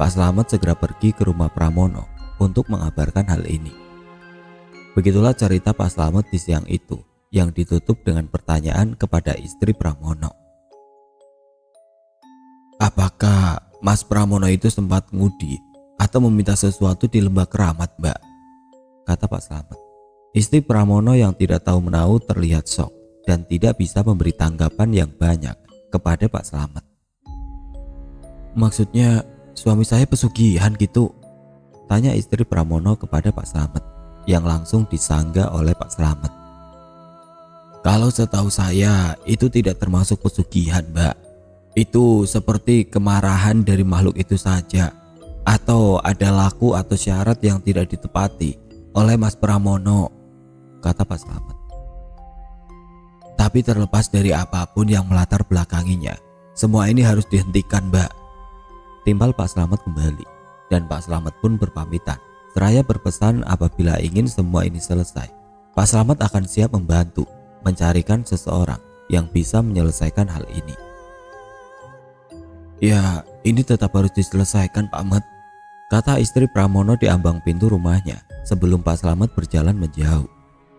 Pak Slamet segera pergi ke rumah Pramono untuk mengabarkan hal ini. Begitulah cerita Pak Slamet di siang itu yang ditutup dengan pertanyaan kepada istri Pramono. "Apakah Mas Pramono itu sempat ngudi atau meminta sesuatu di lembah keramat, Mbak?" kata Pak Slamet. Istri Pramono yang tidak tahu menahu terlihat shock dan tidak bisa memberi tanggapan yang banyak kepada Pak Slamet. "Maksudnya suami saya pesugihan gitu?" tanya istri Pramono kepada Pak Slamet, yang langsung disanggah oleh Pak Slamet. "Kalau setahu saya itu tidak termasuk pesugihan, Mbak. Itu seperti kemarahan dari makhluk itu saja, atau ada laku atau syarat yang tidak ditepati oleh Mas Pramono," kata Pak Slamet. "Tapi terlepas dari apapun yang melatar belakanginya, semua ini harus dihentikan, Mbak," timpal Pak Slamet kembali. Dan Pak Slamet pun berpamitan seraya berpesan apabila ingin semua ini selesai, Pak Slamet akan siap membantu mencarikan seseorang yang bisa menyelesaikan hal ini. "Ya, ini tetap harus diselesaikan, Pak Met," kata istri Pramono di ambang pintu rumahnya sebelum Pak Slamet berjalan menjauh.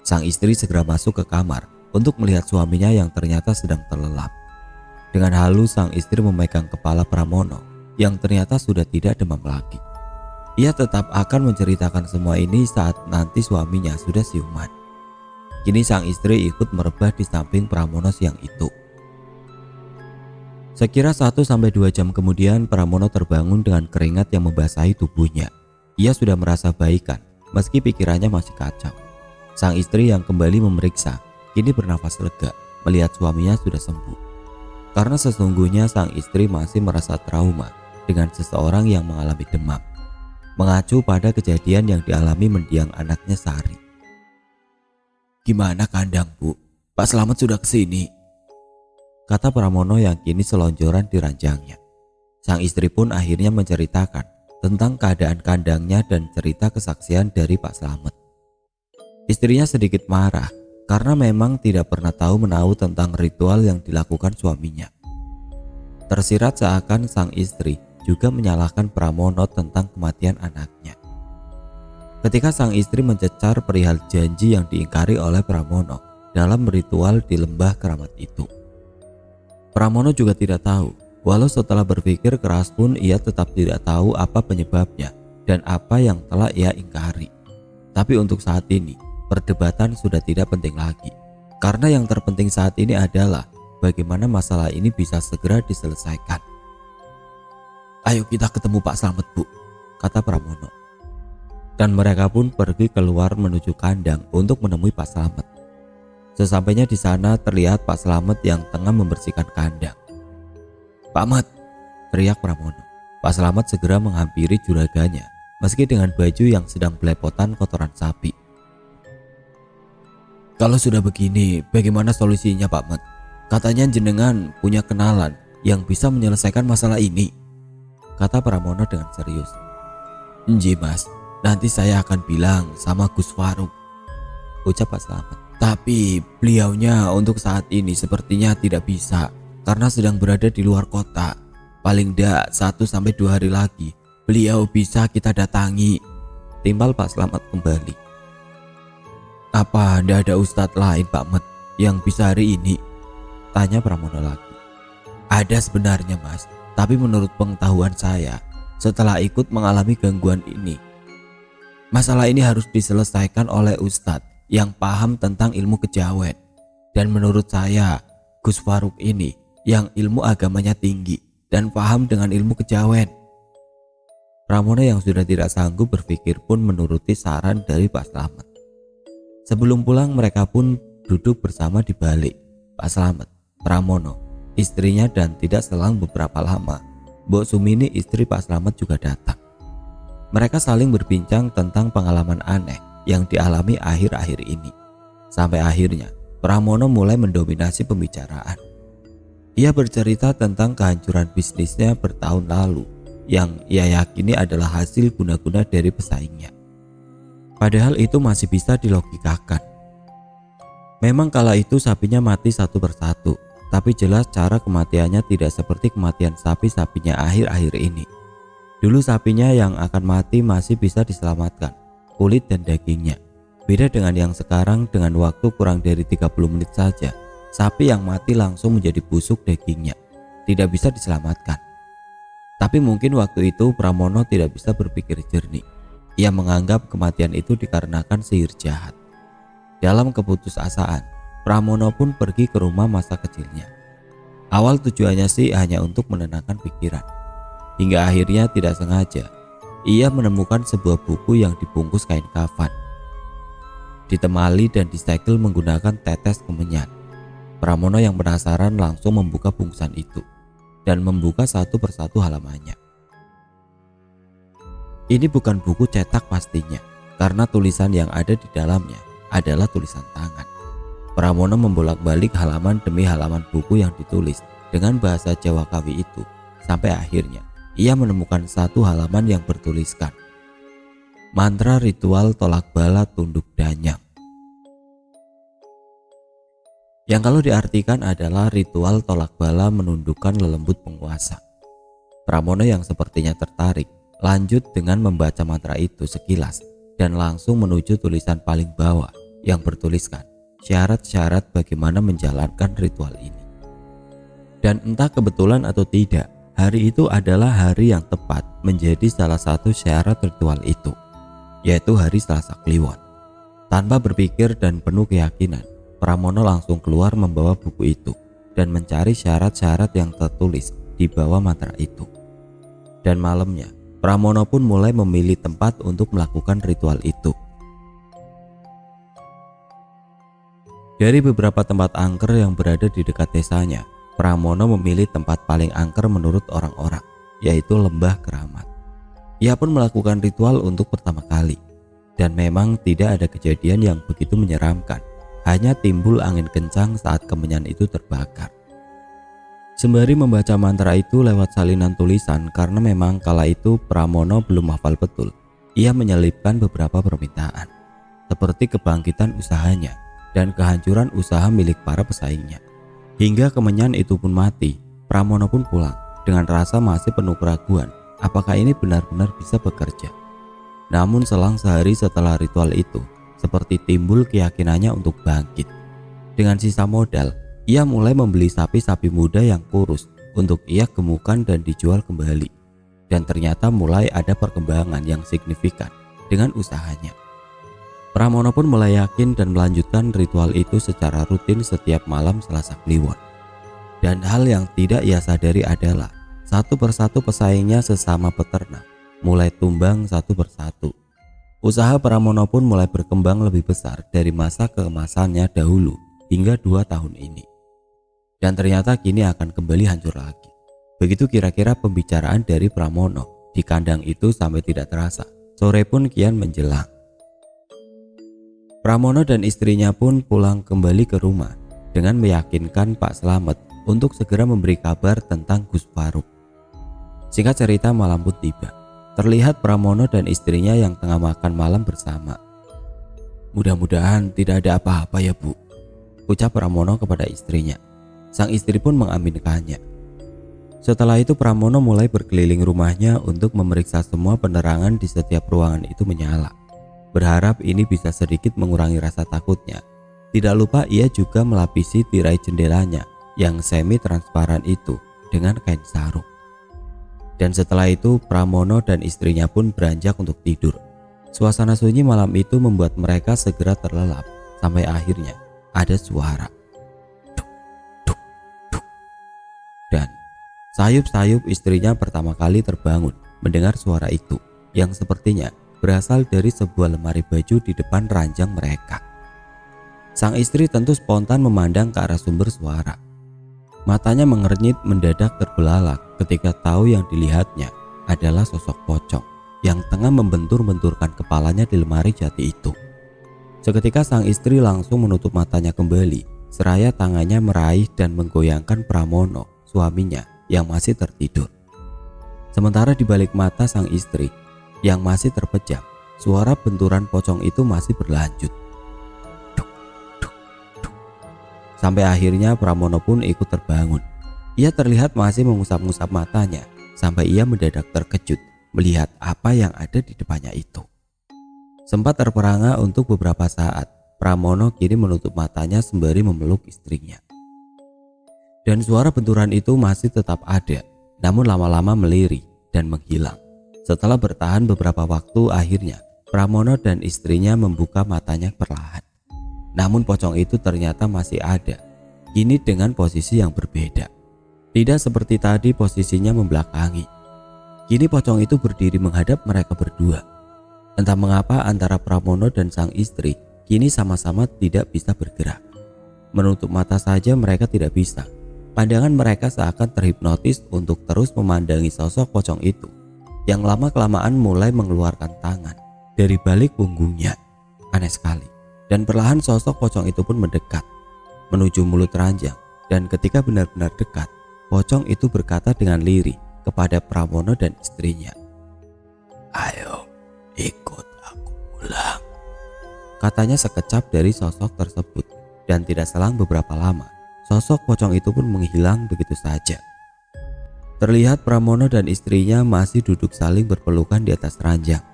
Sang istri segera masuk ke kamar untuk melihat suaminya yang ternyata sedang terlelap. Dengan halus sang istri memegang kepala Pramono yang ternyata sudah tidak demam lagi. Ia tetap akan menceritakan semua ini saat nanti suaminya sudah siuman. Kini sang istri ikut merebah di samping Pramono siang itu. Sekira 1-2 jam kemudian Pramono terbangun dengan keringat yang membasahi tubuhnya. Ia sudah merasa baikan meski pikirannya masih kacau. Sang istri yang kembali memeriksa kini bernafas lega melihat suaminya sudah sembuh. Karena sesungguhnya sang istri masih merasa trauma dengan seseorang yang mengalami demam, mengacu pada kejadian yang dialami mendiang anaknya Sari. "Gimana kandang, Bu? Pak Slamet sudah kesini?" kata Pramono yang kini selonjoran di ranjangnya. Sang istri pun akhirnya menceritakan tentang keadaan kandangnya dan cerita kesaksian dari Pak Slamet. Istrinya sedikit marah karena memang tidak pernah tahu menahu tentang ritual yang dilakukan suaminya. Tersirat seakan sang istri juga menyalahkan Pramono tentang kematian anaknya. Ketika sang istri mencecar perihal janji yang diingkari oleh Pramono dalam ritual di lembah keramat itu. Pramono juga tidak tahu, walau setelah berpikir keras pun ia tetap tidak tahu apa penyebabnya dan apa yang telah ia ingkari. Tapi untuk saat ini, perdebatan sudah tidak penting lagi, karena yang terpenting saat ini adalah bagaimana masalah ini bisa segera diselesaikan. "Ayo kita ketemu Pak Slamet, Bu," kata Pramono. Dan mereka pun pergi keluar menuju kandang untuk menemui Pak Slamet. Sesampainya di sana terlihat Pak Slamet yang tengah membersihkan kandang. "Pak Met," teriak Pramono. Pak Slamet segera menghampiri juraganya meski dengan baju yang sedang belepotan kotoran sapi. "Kalau sudah begini, bagaimana solusinya, Pak Met? Katanya jenengan punya kenalan yang bisa menyelesaikan masalah ini?" kata Pramono dengan serius. "Nji Mas, nanti saya akan bilang sama Gus Faruk," ucap Pak Slamet. "Tapi beliaunya untuk saat ini sepertinya tidak bisa karena sedang berada di luar kota. Paling tidak 1 sampai 2 hari lagi beliau bisa kita datangi," timpal Pak Slamet kembali. "Apa tidak ada ustadz lain Pak Met yang bisa hari ini?" tanya Pramono lagi. "Ada sebenarnya Mas, tapi menurut pengetahuan saya, setelah ikut mengalami gangguan ini, masalah ini harus diselesaikan oleh ustadz yang paham tentang ilmu kejawen. Dan menurut saya, Gus Faruk ini yang ilmu agamanya tinggi dan paham dengan ilmu kejawen." Pramono yang sudah tidak sanggup berpikir pun menuruti saran dari Pak Slamet. Sebelum pulang mereka pun duduk bersama di balik. Pak Slamet, Pramono, istrinya, dan tidak selang beberapa lama Mbok Sumini istri Pak Slamet juga datang. Mereka saling berbincang tentang pengalaman aneh yang dialami akhir-akhir ini. Sampai akhirnya Pramono mulai mendominasi pembicaraan. Ia bercerita tentang kehancuran bisnisnya bertahun lalu yang ia yakini adalah hasil guna-guna dari pesaingnya. Padahal itu masih bisa dilogikakan. Memang kala itu sapinya mati satu persatu, tapi jelas cara kematiannya tidak seperti kematian sapi-sapinya akhir-akhir ini. Dulu sapinya yang akan mati masih bisa diselamatkan, kulit dan dagingnya. Beda dengan yang sekarang, dengan waktu kurang dari 30 menit saja, sapi yang mati langsung menjadi busuk dagingnya, tidak bisa diselamatkan. Tapi mungkin waktu itu Pramono tidak bisa berpikir jernih. Ia menganggap kematian itu dikarenakan sihir jahat. Dalam keputusasaan, Pramono pun pergi ke rumah masa kecilnya. Awal tujuannya sih hanya untuk menenangkan pikiran. Hingga akhirnya tidak sengaja, ia menemukan sebuah buku yang dibungkus kain kafan, ditemali dan disegel menggunakan tetes kemenyan. Pramono yang penasaran langsung membuka bungkusan itu dan membuka satu persatu halamannya. Ini bukan buku cetak pastinya, karena tulisan yang ada di dalamnya adalah tulisan tangan. Pramono membolak-balik halaman demi halaman buku yang ditulis dengan bahasa Jawa Kawi itu, sampai akhirnya ia menemukan satu halaman yang bertuliskan mantra ritual tolak bala tunduk danyang, yang kalau diartikan adalah ritual tolak bala menundukkan lelembut penguasa. Pramono yang sepertinya tertarik lanjut dengan membaca mantra itu sekilas dan langsung menuju tulisan paling bawah yang bertuliskan syarat-syarat bagaimana menjalankan ritual ini. Dan entah kebetulan atau tidak, hari itu adalah hari yang tepat menjadi salah satu syarat ritual itu, yaitu hari Selasa Kliwon. Tanpa berpikir dan penuh keyakinan, Pramono langsung keluar membawa buku itu dan mencari syarat-syarat yang tertulis di bawah mantra itu. Dan malamnya, Pramono pun mulai memilih tempat untuk melakukan ritual itu. Dari beberapa tempat angker yang berada di dekat desanya, Pramono memilih tempat paling angker menurut orang-orang, yaitu Lembah Keramat. Ia pun melakukan ritual untuk pertama kali, dan memang tidak ada kejadian yang begitu menyeramkan, hanya timbul angin kencang saat kemenyan itu terbakar. Sembari membaca mantra itu lewat salinan tulisan, karena memang kala itu Pramono belum hafal betul, ia menyelipkan beberapa permintaan, seperti kebangkitan usahanya dan kehancuran usaha milik para pesaingnya. Hingga kemenyan itu pun mati, Pramono pun pulang dengan rasa masih penuh keraguan apakah ini benar-benar bisa bekerja. Namun selang sehari setelah ritual itu, seperti timbul keyakinannya untuk bangkit. Dengan sisa modal, ia mulai membeli sapi-sapi muda yang kurus untuk ia gemukan dan dijual kembali. Dan ternyata mulai ada perkembangan yang signifikan dengan usahanya. Pramono pun mulai yakin dan melanjutkan ritual itu secara rutin setiap malam Selasa Kliwon. Dan hal yang tidak ia sadari adalah satu persatu pesaingnya sesama peternak mulai tumbang satu persatu. Usaha Pramono pun mulai berkembang lebih besar dari masa keemasannya dahulu hingga 2 tahun ini. Dan ternyata kini akan kembali hancur lagi. Begitu kira-kira pembicaraan dari Pramono di kandang itu sampai tidak terasa. Sore pun kian menjelang. Pramono dan istrinya pun pulang kembali ke rumah dengan meyakinkan Pak Slamet untuk segera memberi kabar tentang Gus Faruk. Singkat cerita, malam pun tiba. Terlihat Pramono dan istrinya yang tengah makan malam bersama. "Mudah-mudahan tidak ada apa-apa ya, Bu," ucap Pramono kepada istrinya. Sang istri pun mengaminkannya. Setelah itu Pramono mulai berkeliling rumahnya untuk memeriksa semua penerangan di setiap ruangan itu menyala. Berharap ini bisa sedikit mengurangi rasa takutnya. Tidak lupa ia juga melapisi tirai jendelanya yang semi transparan itu dengan kain sarung. Dan setelah itu Pramono dan istrinya pun beranjak untuk tidur. Suasana sunyi malam itu membuat mereka segera terlelap sampai akhirnya ada suara duk, duk, duk. Dan sayup-sayup istrinya pertama kali terbangun mendengar suara itu yang sepertinya berasal dari sebuah lemari baju di depan ranjang mereka. Sang istri tentu spontan memandang ke arah sumber suara. Matanya mengernyit mendadak terbelalak ketika tahu yang dilihatnya adalah sosok pocong yang tengah membentur-benturkan kepalanya di lemari jati itu. Seketika sang istri langsung menutup matanya kembali, seraya tangannya meraih dan menggoyangkan Pramono, suaminya yang masih tertidur. Sementara di balik mata sang istri yang masih terpejam, suara benturan pocong itu masih berlanjut. Duk, duk, duk. Sampai akhirnya Pramono pun ikut terbangun. Ia terlihat masih mengusap-ngusap matanya sampai ia mendadak terkejut melihat apa yang ada di depannya itu. Sempat terperangah untuk beberapa saat, Pramono kini menutup matanya sembari memeluk istrinya. Dan suara benturan itu masih tetap ada, namun lama-lama melirih dan menghilang. Setelah bertahan beberapa waktu, akhirnya Pramono dan istrinya membuka matanya perlahan. Namun pocong itu ternyata masih ada, kini dengan posisi yang berbeda. Tidak seperti tadi posisinya membelakangi. Kini pocong itu berdiri menghadap mereka berdua. Entah mengapa antara Pramono dan sang istri kini sama-sama tidak bisa bergerak. Menutup mata saja mereka tidak bisa. Pandangan mereka seakan terhipnotis untuk terus memandangi sosok pocong itu yang lama-kelamaan mulai mengeluarkan tangan dari balik punggungnya. Aneh sekali. Dan perlahan sosok pocong itu pun mendekat menuju mulut ranjang, dan ketika benar-benar dekat, pocong itu berkata dengan lirih kepada Pramono dan istrinya, "Ayo ikut aku pulang," katanya sekecap dari sosok tersebut. Dan tidak selang beberapa lama, sosok pocong itu pun menghilang begitu saja. Terlihat Pramono dan istrinya masih duduk saling berpelukan di atas ranjang.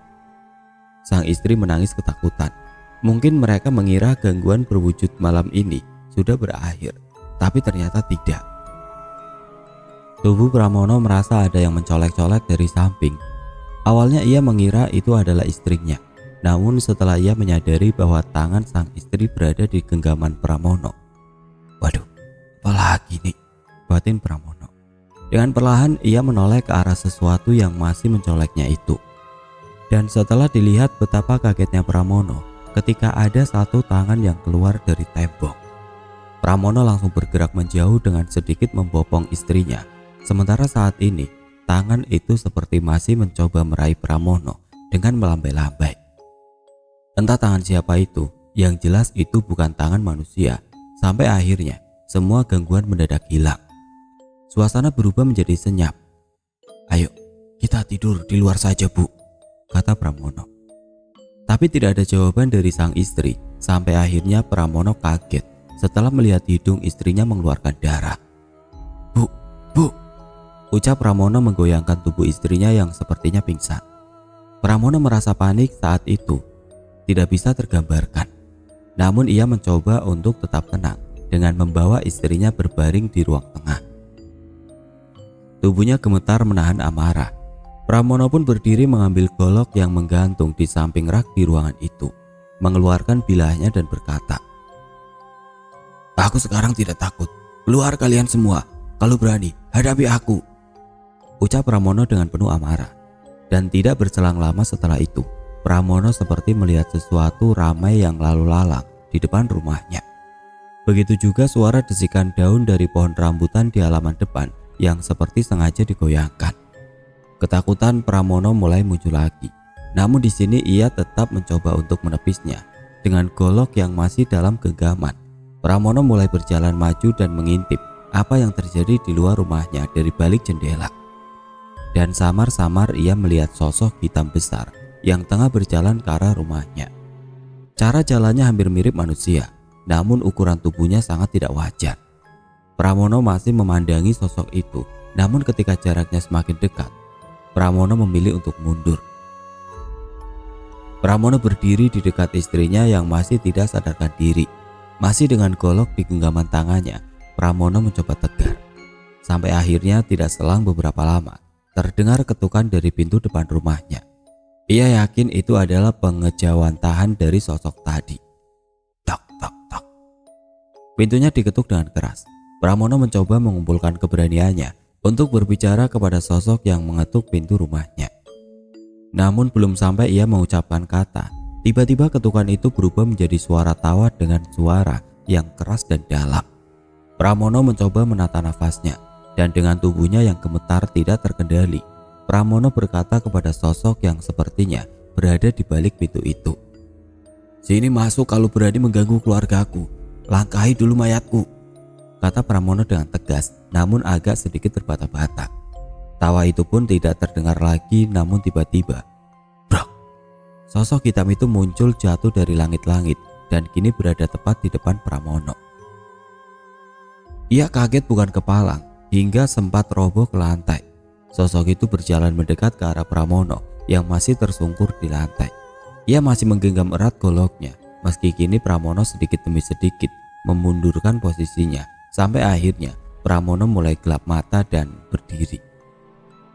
Sang istri menangis ketakutan. Mungkin mereka mengira gangguan berwujud malam ini sudah berakhir, tapi ternyata tidak. Tubuh Pramono merasa ada yang mencolek-colek dari samping. Awalnya ia mengira itu adalah istrinya. Namun setelah ia menyadari bahwa tangan sang istri berada di genggaman Pramono. "Waduh, apalagi nih?" batin Pramono. Dengan perlahan ia menoleh ke arah sesuatu yang masih mencoleknya itu. Dan setelah dilihat betapa kagetnya Pramono ketika ada satu tangan yang keluar dari tembok. Pramono langsung bergerak menjauh dengan sedikit membopong istrinya. Sementara saat ini tangan itu seperti masih mencoba meraih Pramono dengan melambai-lambai. Entah tangan siapa itu, yang jelas itu bukan tangan manusia. Sampai akhirnya semua gangguan mendadak hilang. Suasana berubah menjadi senyap. "Ayo kita tidur di luar saja, Bu," kata Pramono. Tapi tidak ada jawaban dari sang istri. Sampai akhirnya Pramono kaget setelah melihat hidung istrinya mengeluarkan darah. "Bu, Bu," ucap Pramono menggoyangkan tubuh istrinya yang sepertinya pingsan. Pramono merasa panik saat itu tidak bisa tergambarkan. Namun ia mencoba untuk tetap tenang dengan membawa istrinya berbaring di ruang tengah. Tubuhnya gemetar menahan amarah. Pramono pun berdiri mengambil golok yang menggantung di samping rak di ruangan itu, mengeluarkan bilahnya dan berkata, "Aku sekarang tidak takut. Keluar kalian semua. Kalau berani, hadapi aku," ucap Pramono dengan penuh amarah. Dan tidak berselang lama setelah itu, Pramono seperti melihat sesuatu ramai yang lalu lalang di depan rumahnya. Begitu juga suara desikan daun dari pohon rambutan di halaman depan yang seperti sengaja digoyangkan. Ketakutan Pramono mulai muncul lagi. Namun di sini ia tetap mencoba untuk menepisnya. Dengan golok yang masih dalam genggaman, Pramono mulai berjalan maju dan mengintip apa yang terjadi di luar rumahnya dari balik jendela. Dan samar-samar ia melihat sosok hitam besar yang tengah berjalan ke arah rumahnya. Cara jalannya hampir mirip manusia, namun ukuran tubuhnya sangat tidak wajar. Pramono masih memandangi sosok itu, namun ketika jaraknya semakin dekat, Pramono memilih untuk mundur. Pramono berdiri di dekat istrinya yang masih tidak sadarkan diri. Masih dengan golok di genggaman tangannya, Pramono mencoba tegar. Sampai akhirnya tidak selang beberapa lama, terdengar ketukan dari pintu depan rumahnya. Ia yakin itu adalah pengejawantahan dari sosok tadi. Tok, tok, tok. Pintunya diketuk dengan keras. Pramono mencoba mengumpulkan keberaniannya untuk berbicara kepada sosok yang mengetuk pintu rumahnya. Namun belum sampai ia mengucapkan kata, tiba-tiba ketukan itu berubah menjadi suara tawa dengan suara yang keras dan dalam. Pramono mencoba menata nafasnya, dan dengan tubuhnya yang gemetar tidak terkendali, Pramono berkata kepada sosok yang sepertinya berada di balik pintu itu. "Sini masuk kalau berani mengganggu keluargaku, langkahi dulu mayatku," kata Pramono dengan tegas, namun agak sedikit terbata-bata. Tawa itu pun tidak terdengar lagi, namun tiba-tiba, brok, sosok hitam itu muncul jatuh dari langit-langit dan kini berada tepat di depan Pramono. Ia kaget bukan kepalang hingga sempat roboh ke lantai. Sosok itu berjalan mendekat ke arah Pramono yang masih tersungkur di lantai. Ia masih menggenggam erat goloknya, meski kini Pramono sedikit demi sedikit memundurkan posisinya sampai akhirnya Pramono mulai gelap mata dan berdiri.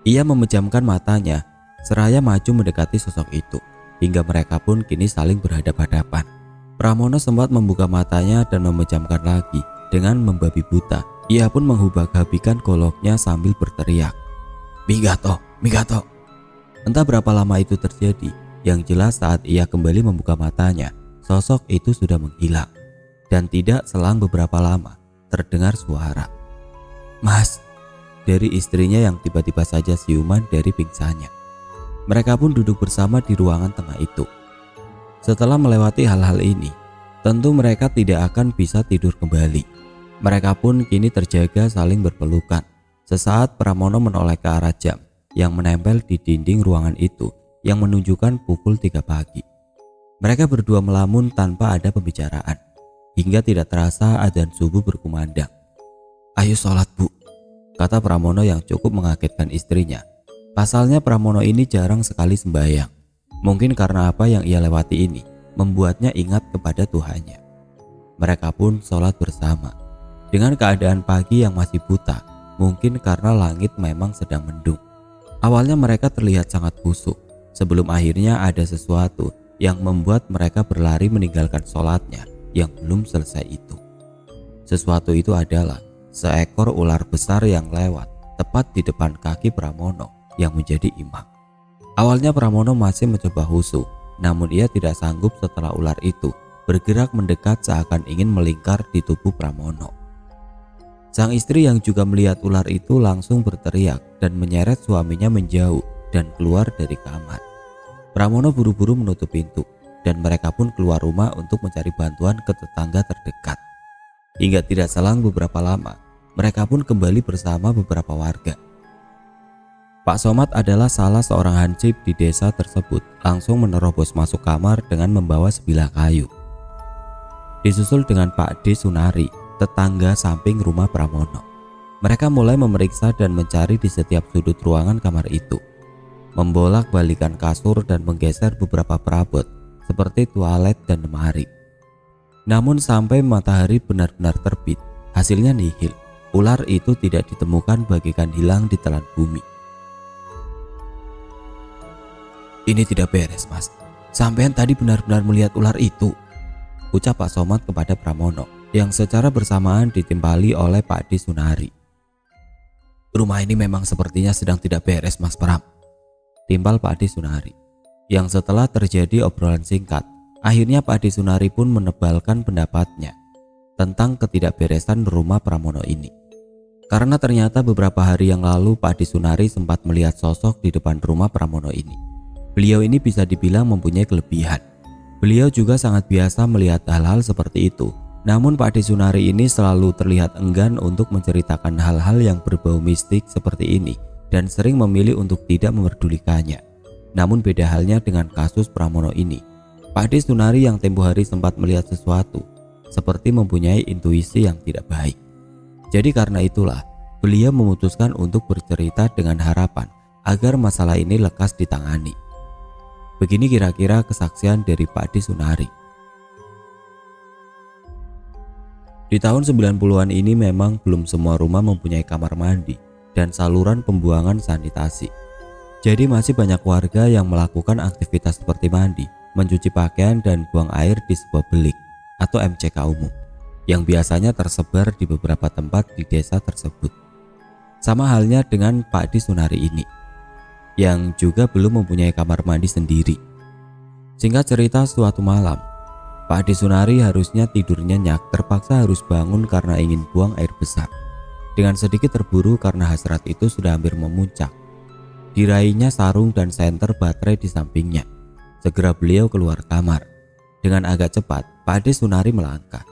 Ia memejamkan matanya seraya maju mendekati sosok itu, hingga mereka pun kini saling berhadapan-hadapan. Pramono sempat membuka matanya dan memejamkan lagi dengan membabi buta. Ia pun menghubag-habikan goloknya sambil berteriak, "Migato, Migato!" Entah berapa lama itu terjadi, yang jelas saat ia kembali membuka matanya, sosok itu sudah menghilang. Dan tidak selang beberapa lama, terdengar suara, "Mas," dari istrinya yang tiba-tiba saja siuman dari pingsannya. Mereka pun duduk bersama di ruangan tengah itu. Setelah melewati hal-hal ini, tentu mereka tidak akan bisa tidur kembali. Mereka pun kini terjaga saling berpelukan. Sesaat Pramono menoleh ke arah jam yang menempel di dinding ruangan itu yang menunjukkan pukul 3 pagi. Mereka berdua melamun tanpa ada pembicaraan, hingga tidak terasa adzan subuh berkumandang. "Ayo sholat, Bu," kata Pramono yang cukup mengagetkan istrinya. Pasalnya Pramono ini jarang sekali sembahyang. Mungkin karena apa yang ia lewati ini membuatnya ingat kepada Tuhannya. Mereka pun sholat bersama. Dengan keadaan pagi yang masih buta, mungkin karena langit memang sedang mendung. Awalnya mereka terlihat sangat busuk, sebelum akhirnya ada sesuatu yang membuat mereka berlari meninggalkan sholatnya yang belum selesai itu. Sesuatu itu adalah seekor ular besar yang lewat tepat di depan kaki Pramono yang menjadi imam. Awalnya Pramono masih mencoba husu, namun ia tidak sanggup setelah ular itu bergerak mendekat seakan ingin melingkar di tubuh Pramono. Sang istri yang juga melihat ular itu langsung berteriak dan menyeret suaminya menjauh dan keluar dari kamar. Pramono buru-buru menutup pintu dan mereka pun keluar rumah untuk mencari bantuan ke tetangga terdekat. Hingga tidak selang beberapa lama, mereka pun kembali bersama beberapa warga. Pak Somad adalah salah seorang hansip di desa tersebut, langsung menerobos masuk kamar dengan membawa sebilah kayu. Disusul dengan Pak D. Sunari, tetangga samping rumah Pramono. Mereka mulai memeriksa dan mencari di setiap sudut ruangan kamar itu, membolak-balikan kasur dan menggeser beberapa perabot seperti toilet dan lemari. Namun sampai matahari benar-benar terbit, hasilnya nihil. Ular itu tidak ditemukan bagaikan hilang di telan bumi. "Ini tidak beres, Mas. Sampean tadi benar-benar melihat ular itu," ucap Pak Somad kepada Pramono yang secara bersamaan ditimpali oleh Pak D. Sunari. "Rumah ini memang sepertinya sedang tidak beres, Mas Pram," timpal Pak D. Sunari. Yang setelah terjadi obrolan singkat, akhirnya Pak D. Sunari pun menebalkan pendapatnya tentang ketidakberesan rumah Pramono ini. Karena ternyata beberapa hari yang lalu Pak D. Sunari sempat melihat sosok di depan rumah Pramono ini. Beliau ini bisa dibilang mempunyai kelebihan. Beliau juga sangat biasa melihat hal-hal seperti itu Namun Pak De Sunari ini selalu terlihat enggan untuk menceritakan hal-hal yang berbau mistik seperti ini dan sering memilih untuk tidak memperdulikannya. Namun beda halnya dengan kasus Pramono ini. Pak De Sunari yang tempo hari sempat melihat sesuatu seperti mempunyai intuisi yang tidak baik. Jadi karena itulah beliau memutuskan untuk bercerita dengan harapan agar masalah ini lekas ditangani. Begini kira-kira kesaksian dari Pak De Sunari. Di tahun 90-an ini memang belum semua rumah mempunyai kamar mandi dan saluran pembuangan sanitasi. Jadi masih banyak warga yang melakukan aktivitas seperti mandi, mencuci pakaian dan buang air di sebuah belik atau MCK umum yang biasanya tersebar di beberapa tempat di desa tersebut. Sama halnya dengan Pak De Sunari ini yang juga belum mempunyai kamar mandi sendiri. Singkat cerita, suatu malam Pak De Sunari harusnya tidur nyenyak, terpaksa harus bangun karena ingin buang air besar. Dengan sedikit terburu karena hasrat itu sudah hampir memuncak. Diraihnya sarung dan senter baterai di sampingnya. Segera beliau keluar kamar. Dengan agak cepat, Pak De Sunari melangkah.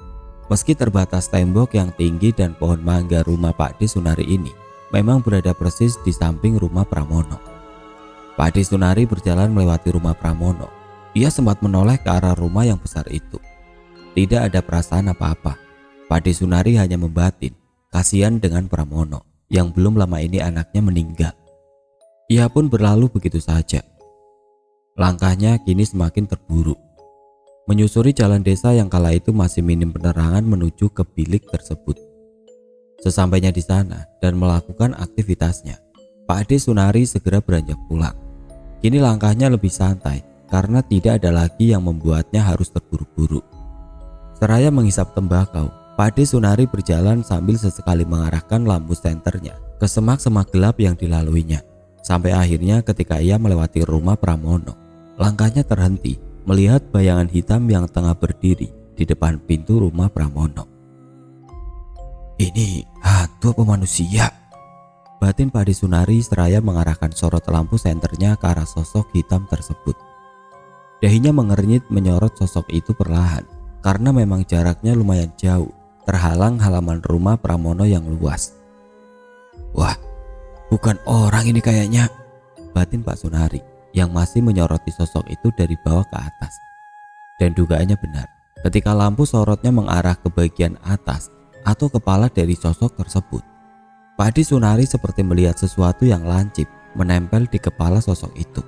Meski terbatas tembok yang tinggi dan pohon mangga, rumah Pak De Sunari ini memang berada persis di samping rumah Pramono. Pak De Sunari berjalan melewati rumah Pramono. Ia sempat menoleh ke arah rumah yang besar itu. Tidak ada perasaan apa-apa. Pak De Sunari hanya membatin kasihan dengan Pramono yang belum lama ini anaknya meninggal. Ia pun berlalu begitu saja. Langkahnya kini semakin terburu. Menyusuri jalan desa yang kala itu masih minim penerangan menuju ke bilik tersebut. Sesampainya di sana dan melakukan aktivitasnya, Pak De Sunari segera beranjak pulang. Kini langkahnya lebih santai karena tidak ada lagi yang membuatnya harus terburu-buru. Seraya menghisap tembakau, Pak De Sunari berjalan sambil sesekali mengarahkan lampu senternya ke semak-semak gelap yang dilaluinya. Sampai akhirnya ketika ia melewati rumah Pramono, langkahnya terhenti melihat bayangan hitam yang tengah berdiri di depan pintu rumah Pramono. Ini hantu apa manusia? Batin Pak De Sunari seraya mengarahkan sorot lampu senternya ke arah sosok hitam tersebut. Dahinya mengernyit menyorot sosok itu perlahan karena memang jaraknya lumayan jauh, terhalang halaman rumah Pramono yang luas. Wah, bukan orang ini kayaknya, batin Pak Sunari yang masih menyoroti sosok itu dari bawah ke atas. Dan dugaannya benar, ketika lampu sorotnya mengarah ke bagian atas atau kepala dari sosok tersebut, Pak De Sunari seperti melihat sesuatu yang lancip menempel di kepala sosok itu.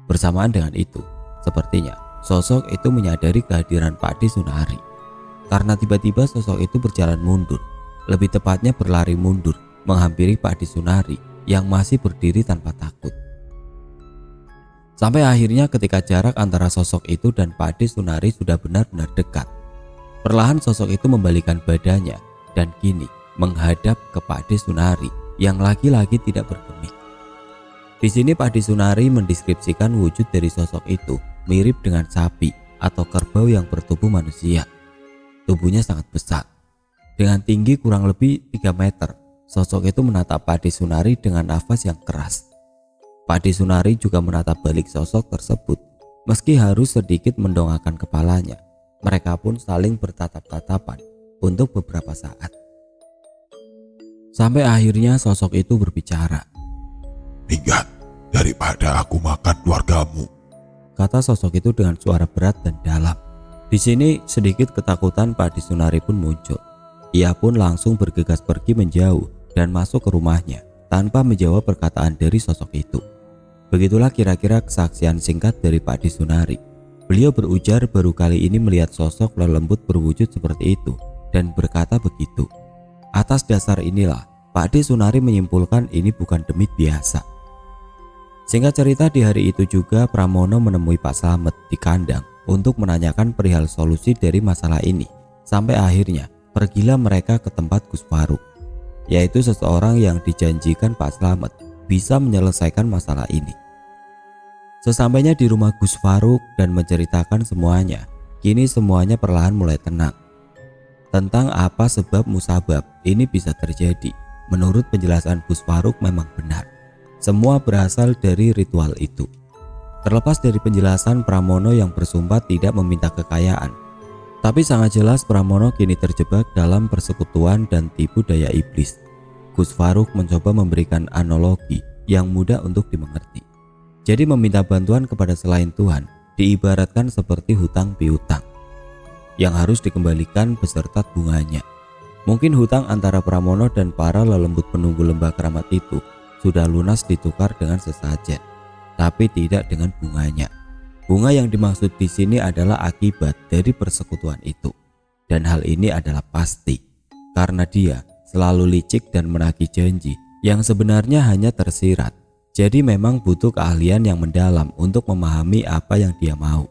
Bersamaan dengan itu, sepertinya sosok itu menyadari kehadiran Pak De Sunari. Karena tiba-tiba sosok itu berjalan mundur, lebih tepatnya berlari mundur, menghampiri Pak De Sunari yang masih berdiri tanpa takut. Sampai akhirnya ketika jarak antara sosok itu dan Pak De Sunari sudah benar-benar dekat, perlahan sosok itu membalikan badannya dan kini menghadap ke Pak De Sunari yang lagi-lagi tidak bergeming. Di sini Pak De Sunari mendeskripsikan wujud dari sosok itu mirip dengan sapi atau kerbau yang bertubuh manusia. Tubuhnya sangat besar. Dengan tinggi kurang lebih 3 meter, sosok itu menatap Pak De Sunari dengan nafas yang keras. Pak De Sunari juga menatap balik sosok tersebut. Meski harus sedikit mendongakkan kepalanya, mereka pun saling bertatap-tatapan untuk beberapa saat. Sampai akhirnya sosok itu berbicara. Minggat daripada aku makan keluargamu, kata sosok itu dengan suara berat dan dalam. Di sini sedikit ketakutan Pak De Sunari pun muncul. Ia pun langsung bergegas pergi menjauh dan masuk ke rumahnya tanpa menjawab perkataan dari sosok itu. Begitulah kira-kira kesaksian singkat dari Pak De Sunari. Beliau berujar baru kali ini melihat sosok lelembut berwujud seperti itu dan berkata begitu. Atas dasar inilah Pak De Sunari menyimpulkan ini bukan demit biasa. Singkat cerita, di hari itu juga Pramono menemui Pak Slamet di kandang untuk menanyakan perihal solusi dari masalah ini. Sampai akhirnya pergilah mereka ke tempat Gus Faruk, yaitu seseorang yang dijanjikan Pak Slamet bisa menyelesaikan masalah ini. Sesampainya di rumah Gus Faruk dan menceritakan semuanya, kini semuanya perlahan mulai tenang. Tentang apa sebab musabab ini bisa terjadi, menurut penjelasan Gus Faruk memang benar. Semua berasal dari ritual itu. Terlepas dari penjelasan Pramono yang bersumpah tidak meminta kekayaan, Tapi sangat jelas Pramono kini terjebak dalam persekutuan dan tipu daya iblis. Gus Faruk mencoba memberikan analogi yang mudah untuk dimengerti. Jadi meminta bantuan kepada selain Tuhan diibaratkan seperti hutang piutang yang harus dikembalikan beserta bunganya. Mungkin hutang antara Pramono dan para lelembut penunggu lembah keramat itu sudah lunas ditukar dengan sesajen, tapi tidak dengan bunganya. Bunga yang dimaksud di sini adalah akibat dari persekutuan itu. Dan hal ini adalah pasti karena dia selalu licik dan menagih janji yang sebenarnya hanya tersirat. Jadi memang butuh keahlian yang mendalam untuk memahami apa yang dia mau.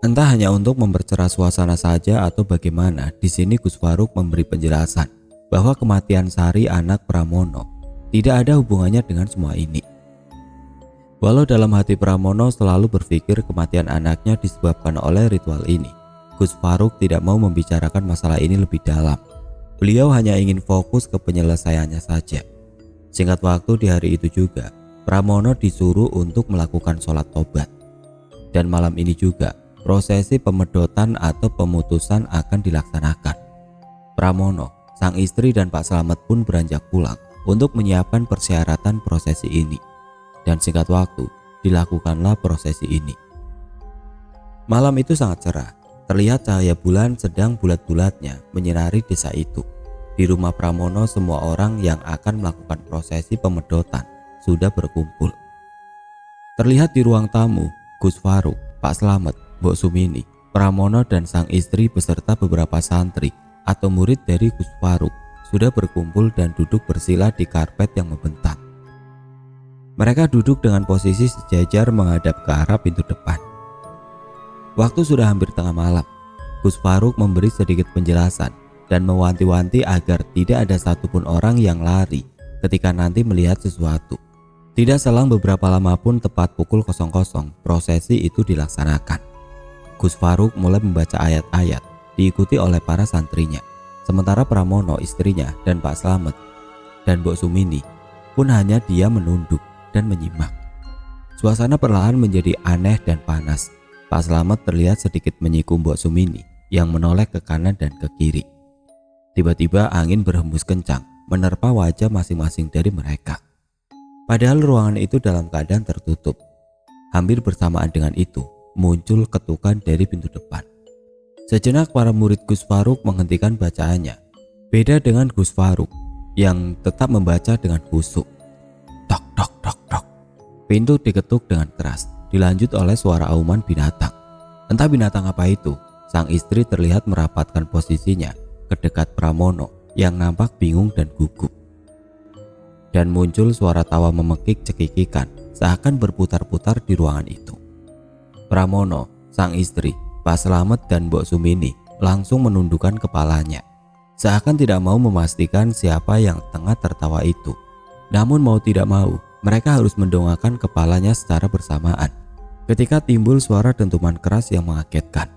Entah hanya untuk mempercerah suasana saja atau bagaimana, di sini Gus Faruk memberi penjelasan bahwa kematian Sari anak Pramono tidak ada hubungannya dengan semua ini. Walau dalam hati Pramono selalu berpikir kematian anaknya disebabkan oleh ritual ini, Gus Faruk tidak mau membicarakan masalah ini lebih dalam. Beliau hanya ingin fokus ke penyelesaiannya saja. Singkat waktu di hari itu juga, Pramono disuruh untuk melakukan sholat tobat. Dan malam ini juga, prosesi pemedotan atau pemutusan akan dilaksanakan. Pramono, sang istri dan Pak Slamet pun beranjak pulang untuk menyiapkan persyaratan prosesi ini. Dan singkat waktu, dilakukanlah prosesi ini. Malam itu sangat cerah, terlihat cahaya bulan sedang bulat-bulatnya menyinari desa itu. Di rumah Pramono semua orang yang akan melakukan prosesi pemedotan sudah berkumpul. Terlihat di ruang tamu, Gus Faruk, Pak Slamet, Mbok Sumini, Pramono dan sang istri beserta beberapa santri atau murid dari Gus Faruk sudah berkumpul dan duduk bersila di karpet yang membentang. Mereka duduk dengan posisi sejajar menghadap ke arah pintu depan. Waktu sudah hampir tengah malam. Gus Faruk memberi sedikit penjelasan dan mewanti-wanti agar tidak ada satupun orang yang lari ketika nanti melihat sesuatu. Tidak selang beberapa lama pun tepat pukul 00 prosesi itu dilaksanakan. Gus Faruk mulai membaca ayat-ayat diikuti oleh para santrinya. Sementara Pramono, istrinya, dan Pak Slamet dan Mbok Sumini pun hanya dia menunduk dan menyimak. Suasana perlahan menjadi aneh dan panas. Pak Slamet terlihat sedikit menyikung Mbok Sumini yang menoleh ke kanan dan ke kiri. Tiba-tiba angin berhembus kencang menerpa wajah masing-masing dari mereka. Padahal ruangan itu dalam keadaan tertutup. Hampir bersamaan dengan itu muncul ketukan dari pintu depan. Sejenak para murid Gus Faruk menghentikan bacaannya. Beda dengan Gus Faruk yang tetap membaca dengan khusyuk. Tok tok tok tok. Pintu diketuk dengan keras, dilanjut oleh suara auman binatang. Entah binatang apa itu. Sang istri terlihat merapatkan posisinya ke dekat Pramono yang nampak bingung dan gugup. Dan muncul suara tawa memekik cekikikan seakan berputar-putar di ruangan itu. Pramono, sang istri, Pak Slamet dan Mbok Sumini langsung menundukkan kepalanya, seakan tidak mau memastikan siapa yang tengah tertawa itu. Namun mau tidak mau, mereka harus mendongakkan kepalanya secara bersamaan. Ketika timbul suara dentuman keras yang mengagetkan,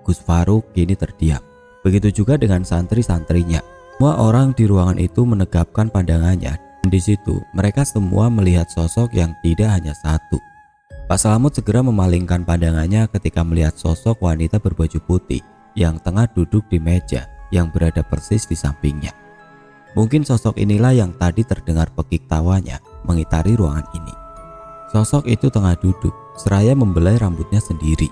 Gus Faruk kini terdiam. Begitu juga dengan santri-santrinya. Semua orang di ruangan itu menegapkan pandangannya. Dan di situ mereka semua melihat sosok yang tidak hanya satu. Pak Slamet segera memalingkan pandangannya ketika melihat sosok wanita berbaju putih yang tengah duduk di meja yang berada persis di sampingnya. Mungkin sosok inilah yang tadi terdengar pekik tawanya mengitari ruangan ini. Sosok itu tengah duduk seraya membelai rambutnya sendiri.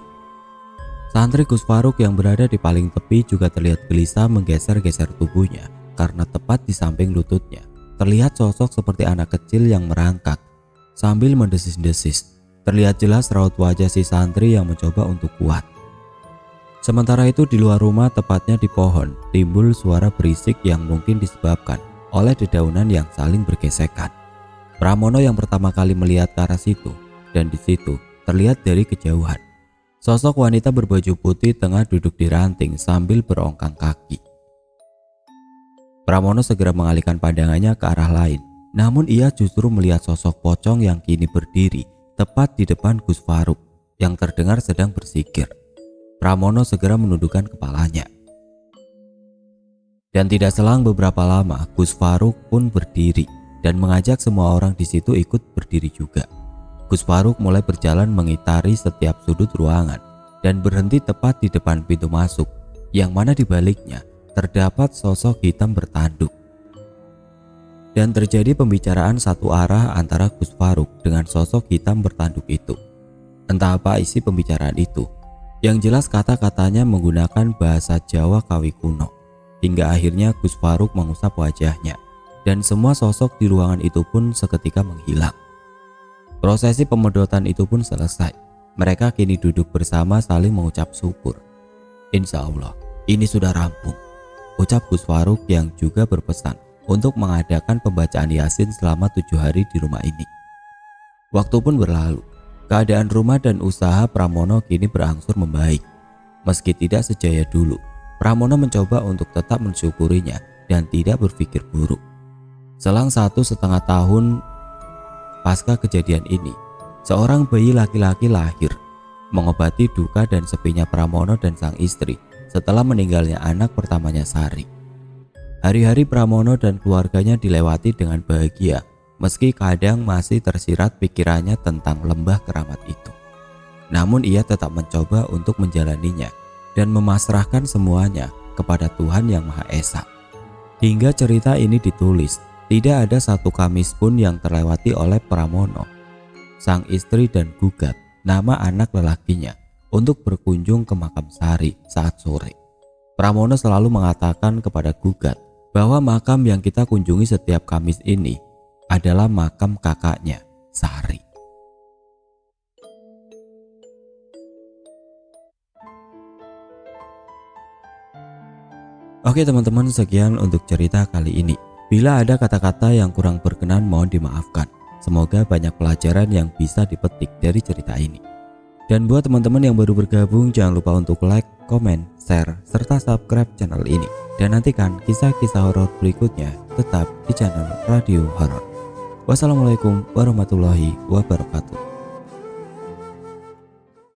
Santri Gus Faruk yang berada di paling tepi juga terlihat gelisah menggeser-geser tubuhnya karena tepat di samping lututnya terlihat sosok seperti anak kecil yang merangkak sambil mendesis-desis. Terlihat jelas raut wajah si santri yang mencoba untuk kuat. Sementara itu di luar rumah, tepatnya di pohon, timbul suara berisik yang mungkin disebabkan oleh dedaunan yang saling bergesekan. Pramono yang pertama kali melihat ke arah situ, dan di situ terlihat dari kejauhan sosok wanita berbaju putih tengah duduk di ranting sambil berongkang kaki. Pramono segera mengalihkan pandangannya ke arah lain, namun ia justru melihat sosok pocong yang kini berdiri tepat di depan Gus Faruk yang terdengar sedang berzikir. Pramono segera menundukkan kepalanya. Dan tidak selang beberapa lama, Gus Faruk pun berdiri dan mengajak semua orang di situ ikut berdiri juga. Gus Faruk mulai berjalan mengitari setiap sudut ruangan dan berhenti tepat di depan pintu masuk, yang mana di baliknya terdapat sosok hitam bertanduk. Dan terjadi pembicaraan satu arah antara Gus Faruk dengan sosok hitam bertanduk itu. Entah apa isi pembicaraan itu. Yang jelas kata-katanya menggunakan bahasa Jawa Kawi kuno. Hingga akhirnya Gus Faruk mengusap wajahnya. Dan semua sosok di ruangan itu pun seketika menghilang. Prosesi pemedotan itu pun selesai. Mereka kini duduk bersama saling mengucap syukur. Insya Allah, ini sudah rampung, ucap Gus Faruk yang juga berpesan untuk mengadakan pembacaan Yasin selama 7 hari di rumah ini. Waktu pun berlalu. Keadaan rumah dan usaha Pramono kini berangsur membaik. Meski tidak sejaya dulu, Pramono mencoba untuk tetap mensyukurinya dan tidak berpikir buruk. Selang 1,5 tahun pasca kejadian ini, seorang bayi laki-laki lahir, mengobati duka dan sepinya Pramono dan sang istri setelah meninggalnya anak pertamanya Sari. Hari-hari Pramono dan keluarganya dilewati dengan bahagia, meski kadang masih tersirat pikirannya tentang lembah keramat itu. Namun ia tetap mencoba untuk menjalaninya dan memasrahkan semuanya kepada Tuhan Yang Maha Esa. Hingga cerita ini ditulis, tidak ada satu Kamis pun yang terlewati oleh Pramono, sang istri dan Gugat, nama anak lelakinya, untuk berkunjung ke makam Sari saat sore. Pramono selalu mengatakan kepada Gugat bahwa makam yang kita kunjungi setiap Kamis ini adalah makam kakaknya, Sari. Oke teman-teman, sekian untuk cerita kali ini. Bila ada kata-kata yang kurang berkenan mohon dimaafkan. Semoga banyak pelajaran yang bisa dipetik dari cerita ini. Dan buat teman-teman yang baru bergabung, jangan lupa untuk like, komen, share, serta subscribe channel ini. Dan nantikan kisah-kisah horor berikutnya tetap di channel Radio Horor. Wassalamualaikum warahmatullahi wabarakatuh.